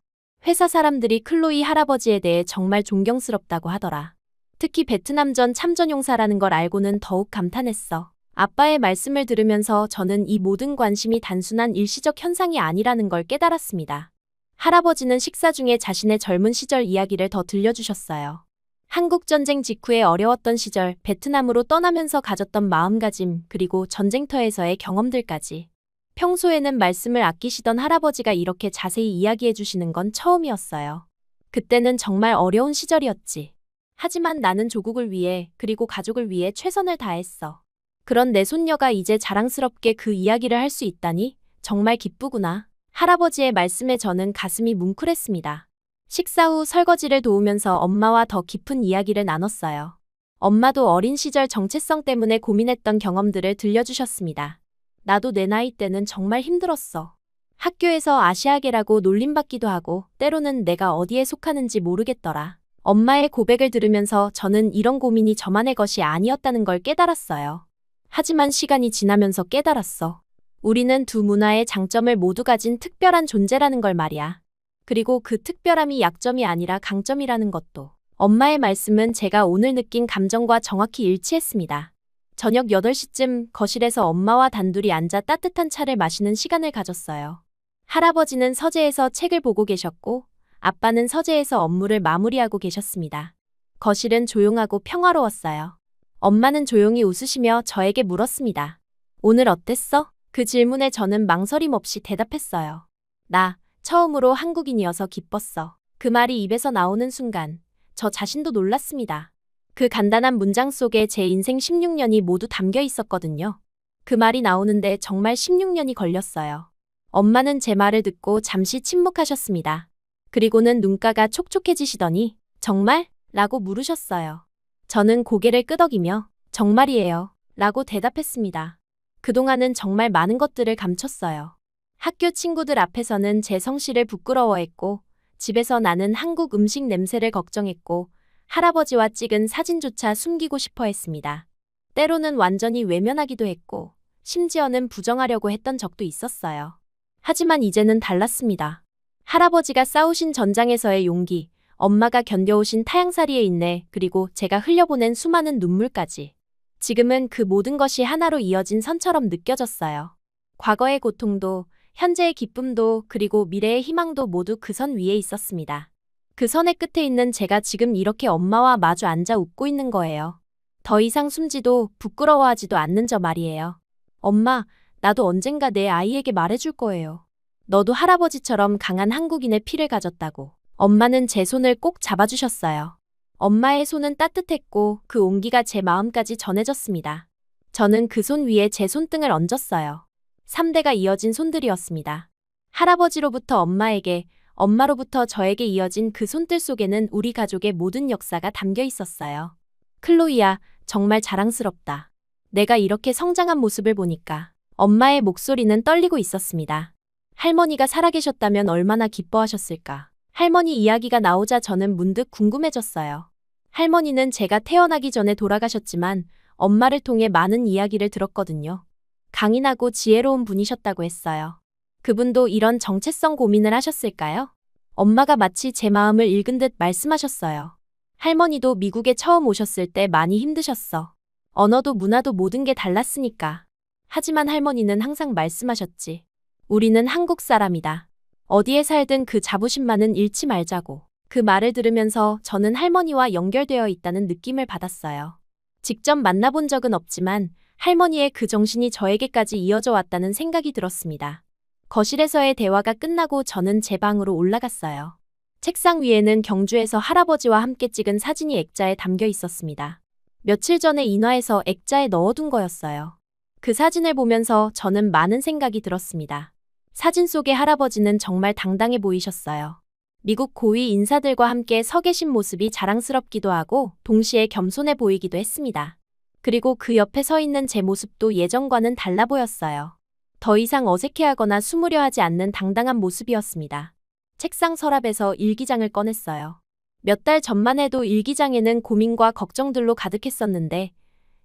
회사 사람들이 클로이 할아버지에 대해 정말 존경스럽다고 하더라. 특히 베트남전 참전용사라는 걸 알고는 더욱 감탄했어. 아빠의 말씀을 들으면서 저는 이 모든 관심이 단순한 일시적 현상이 아니라는 걸 깨달았습니다. 할아버지는 식사 중에 자신의 젊은 시절 이야기를 더 들려주셨어요. 한국전쟁 직후에 어려웠던 시절, 베트남으로 떠나면서 가졌던 마음가짐, 그리고 전쟁터에서의 경험들까지. 평소에는 말씀을 아끼시던 할아버지가 이렇게 자세히 이야기해 주시는 건 처음이었어요. 그때는 정말 어려운 시절이었지. 하지만 나는 조국을 위해, 그리고 가족을 위해 최선을 다했어. 그런 내 손녀가 이제 자랑스럽게 그 이야기를 할 수 있다니 정말 기쁘구나. 할아버지의 말씀에 저는 가슴이 뭉클했습니다. 식사 후 설거지를 도우면서 엄마와 더 깊은 이야기를 나눴어요. 엄마도 어린 시절 정체성 때문에 고민했던 경험들을 들려주셨습니다. 나도 내 나이 때는 정말 힘들었어. 학교에서 아시아계라고 놀림받기도 하고 때로는 내가 어디에 속하는지 모르겠더라. 엄마의 고백을 들으면서 저는 이런 고민이 저만의 것이 아니었다는 걸 깨달았어요. 하지만 시간이 지나면서 깨달았어. 우리는 두 문화의 장점을 모두 가진 특별한 존재라는 걸 말이야. 그리고 그 특별함이 약점이 아니라 강점이라는 것도. 엄마의 말씀은 제가 오늘 느낀 감정과 정확히 일치했습니다. 저녁 8시쯤 거실에서 엄마와 단둘이 앉아 따뜻한 차를 마시는 시간을 가졌어요. 할아버지는 서재에서 책을 보고 계셨고 아빠는 서재에서 업무를 마무리하고 계셨습니다. 거실은 조용하고 평화로웠어요. 엄마는 조용히 웃으시며 저에게 물었습니다. 오늘 어땠어? 그 질문에 저는 망설임 없이 대답했어요. 나 처음으로 한국인이어서 기뻤어. 그 말이 입에서 나오는 순간 저 자신도 놀랐습니다. 그 간단한 문장 속에 제 인생 16년이 모두 담겨 있었거든요. 그 말이 나오는데 정말 16년이 걸렸어요. 엄마는 제 말을 듣고 잠시 침묵하셨습니다. 그리고는 눈가가 촉촉해지시더니 정말? 라고 물으셨어요. 저는 고개를 끄덕이며 정말이에요. 라고 대답했습니다. 그동안은 정말 많은 것들을 감췄어요. 학교 친구들 앞에서는 제 성실을 부끄러워했고 집에서 나는 한국 음식 냄새를 걱정했고 할아버지와 찍은 사진조차 숨기고 싶어 했습니다. 때로는 완전히 외면하기도 했고 심지어는 부정하려고 했던 적도 있었어요. 하지만 이제는 달랐습니다. 할아버지가 싸우신 전장에서의 용기, 엄마가 견뎌오신 타향살이의 인내, 그리고 제가 흘려보낸 수많은 눈물까지. 지금은 그 모든 것이 하나로 이어진 선처럼 느껴졌어요. 과거의 고통도, 현재의 기쁨도, 그리고 미래의 희망도 모두 그 선 위에 있었습니다. 그 선의 끝에 있는 제가 지금 이렇게 엄마와 마주 앉아 웃고 있는 거예요. 더 이상 숨지도 부끄러워하지도 않는 저 말이에요. 엄마, 나도 언젠가 내 아이에게 말해줄 거예요. 너도 할아버지처럼 강한 한국인의 피를 가졌다고. 엄마는 제 손을 꼭 잡아주셨어요. 엄마의 손은 따뜻했고 그 온기가 제 마음까지 전해졌습니다. 저는 그 손 위에 제 손등을 얹었어요. 3대가 이어진 손들이었습니다. 할아버지로부터 엄마에게, 엄마로부터 저에게 이어진 그 손들 속에는 우리 가족의 모든 역사가 담겨 있었어요. 클로이야, 정말 자랑스럽다. 내가 이렇게 성장한 모습을 보니까. 엄마의 목소리는 떨리고 있었습니다. 할머니가 살아계셨다면 얼마나 기뻐하셨을까. 할머니 이야기가 나오자 저는 문득 궁금해졌어요. 할머니는 제가 태어나기 전에 돌아가셨지만 엄마를 통해 많은 이야기를 들었거든요. 강인하고 지혜로운 분이셨다고 했어요. 그분도 이런 정체성 고민을 하셨을까요? 엄마가 마치 제 마음을 읽은 듯 말씀하셨어요. 할머니도 미국에 처음 오셨을 때 많이 힘드셨어. 언어도 문화도 모든 게 달랐으니까. 하지만 할머니는 항상 말씀하셨지. 우리는 한국 사람이다. 어디에 살든 그 자부심만은 잃지 말자고. 그 말을 들으면서 저는 할머니와 연결되어 있다는 느낌을 받았어요. 직접 만나본 적은 없지만 할머니의 그 정신이 저에게까지 이어져 왔다는 생각이 들었습니다. 거실에서의 대화가 끝나고 저는 제 방으로 올라갔어요. 책상 위에는 경주에서 할아버지와 함께 찍은 사진이 액자에 담겨 있었습니다. 며칠 전에 인화해서 액자에 넣어둔 거였어요. 그 사진을 보면서 저는 많은 생각이 들었습니다. 사진 속의 할아버지는 정말 당당해 보이셨어요. 미국 고위 인사들과 함께 서 계신 모습이 자랑스럽기도 하고 동시에 겸손해 보이기도 했습니다. 그리고 그 옆에 서 있는 제 모습도 예전과는 달라 보였어요. 더 이상 어색해하거나 숨으려 하지 않는 당당한 모습이었습니다. 책상 서랍에서 일기장을 꺼냈어요. 몇 달 전만 해도 일기장에는 고민과 걱정들로 가득했었는데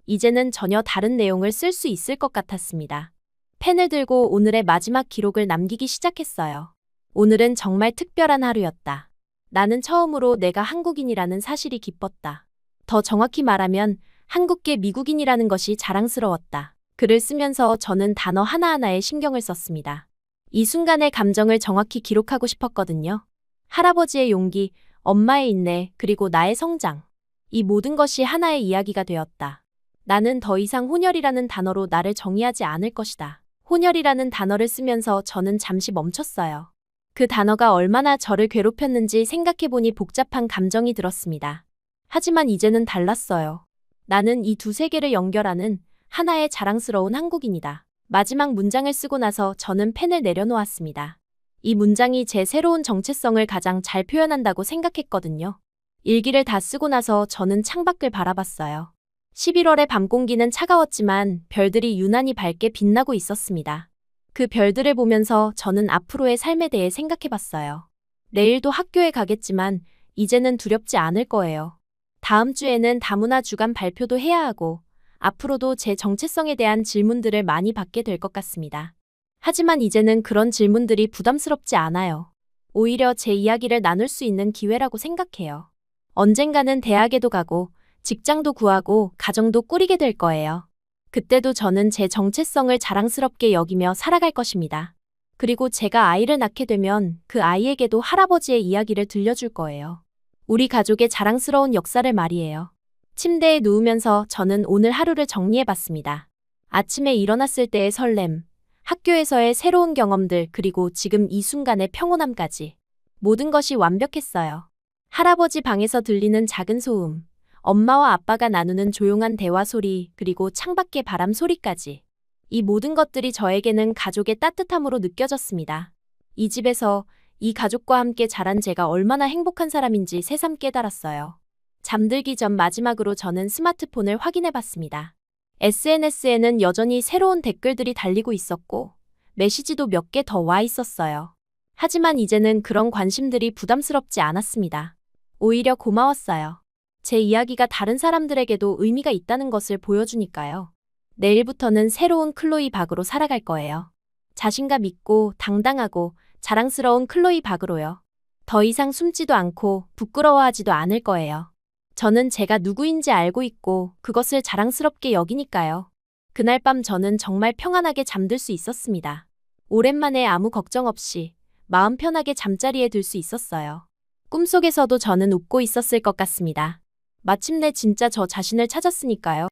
이제는 전혀 다른 내용을 쓸 수 있을 것 같았습니다. 펜을 들고 오늘의 마지막 기록을 남기기 시작했어요. 오늘은 정말 특별한 하루였다. 나는 처음으로 내가 한국인이라는 사실이 기뻤다. 더 정확히 말하면 한국계 미국인이라는 것이 자랑스러웠다. 글을 쓰면서 저는 단어 하나하나에 신경을 썼습니다. 이 순간의 감정을 정확히 기록하고 싶었거든요. 할아버지의 용기, 엄마의 인내, 그리고 나의 성장. 이 모든 것이 하나의 이야기가 되었다. 나는 더 이상 혼혈이라는 단어로 나를 정의하지 않을 것이다. 혼혈이라는 단어를 쓰면서 저는 잠시 멈췄어요. 그 단어가 얼마나 저를 괴롭혔는지 생각해보니 복잡한 감정이 들었습니다. 하지만 이제는 달랐어요. 나는 이 두 세계를 연결하는 하나의 자랑스러운 한국인이다. 마지막 문장을 쓰고 나서 저는 펜을 내려놓았습니다. 이 문장이 제 새로운 정체성을 가장 잘 표현한다고 생각했거든요. 일기를 다 쓰고 나서 저는 창밖을 바라봤어요. 11월의 밤 공기는 차가웠지만 별들이 유난히 밝게 빛나고 있었습니다. 그 별들을 보면서 저는 앞으로의 삶에 대해 생각해봤어요. 내일도 학교에 가겠지만 이제는 두렵지 않을 거예요. 다음 주에는 다문화 주간 발표도 해야 하고 앞으로도 제 정체성에 대한 질문들을 많이 받게 될 것 같습니다. 하지만 이제는 그런 질문들이 부담스럽지 않아요. 오히려 제 이야기를 나눌 수 있는 기회라고 생각해요. 언젠가는 대학에도 가고 직장도 구하고 가정도 꾸리게 될 거예요. 그때도 저는 제 정체성을 자랑스럽게 여기며 살아갈 것입니다. 그리고 제가 아이를 낳게 되면 그 아이에게도 할아버지의 이야기를 들려줄 거예요. 우리 가족의 자랑스러운 역사를 말이에요. 침대에 누우면서 저는 오늘 하루를 정리해봤습니다. 아침에 일어났을 때의 설렘, 학교에서의 새로운 경험들, 그리고 지금 이 순간의 평온함까지. 모든 것이 완벽했어요. 할아버지 방에서 들리는 작은 소음, 엄마와 아빠가 나누는 조용한 대화 소리, 그리고 창밖의 바람 소리까지. 이 모든 것들이 저에게는 가족의 따뜻함으로 느껴졌습니다. 이 집에서 이 가족과 함께 자란 제가 얼마나 행복한 사람인지 새삼 깨달았어요. 잠들기 전 마지막으로 저는 스마트폰을 확인해봤습니다. SNS에는 여전히 새로운 댓글들이 달리고 있었고 메시지도 몇 개 더 와 있었어요. 하지만 이제는 그런 관심들이 부담스럽지 않았습니다. 오히려 고마웠어요. 제 이야기가 다른 사람들에게도 의미가 있다는 것을 보여주니까요. 내일부터는 새로운 클로이 박으로 살아갈 거예요. 자신감 있고 당당하고 자랑스러운 클로이 박으로요. 더 이상 숨지도 않고 부끄러워하지도 않을 거예요. 저는 제가 누구인지 알고 있고 그것을 자랑스럽게 여기니까요. 그날 밤 저는 정말 평안하게 잠들 수 있었습니다. 오랜만에 아무 걱정 없이 마음 편하게 잠자리에 들 수 있었어요. 꿈속에서도 저는 웃고 있었을 것 같습니다. 마침내 진짜 저 자신을 찾았으니까요.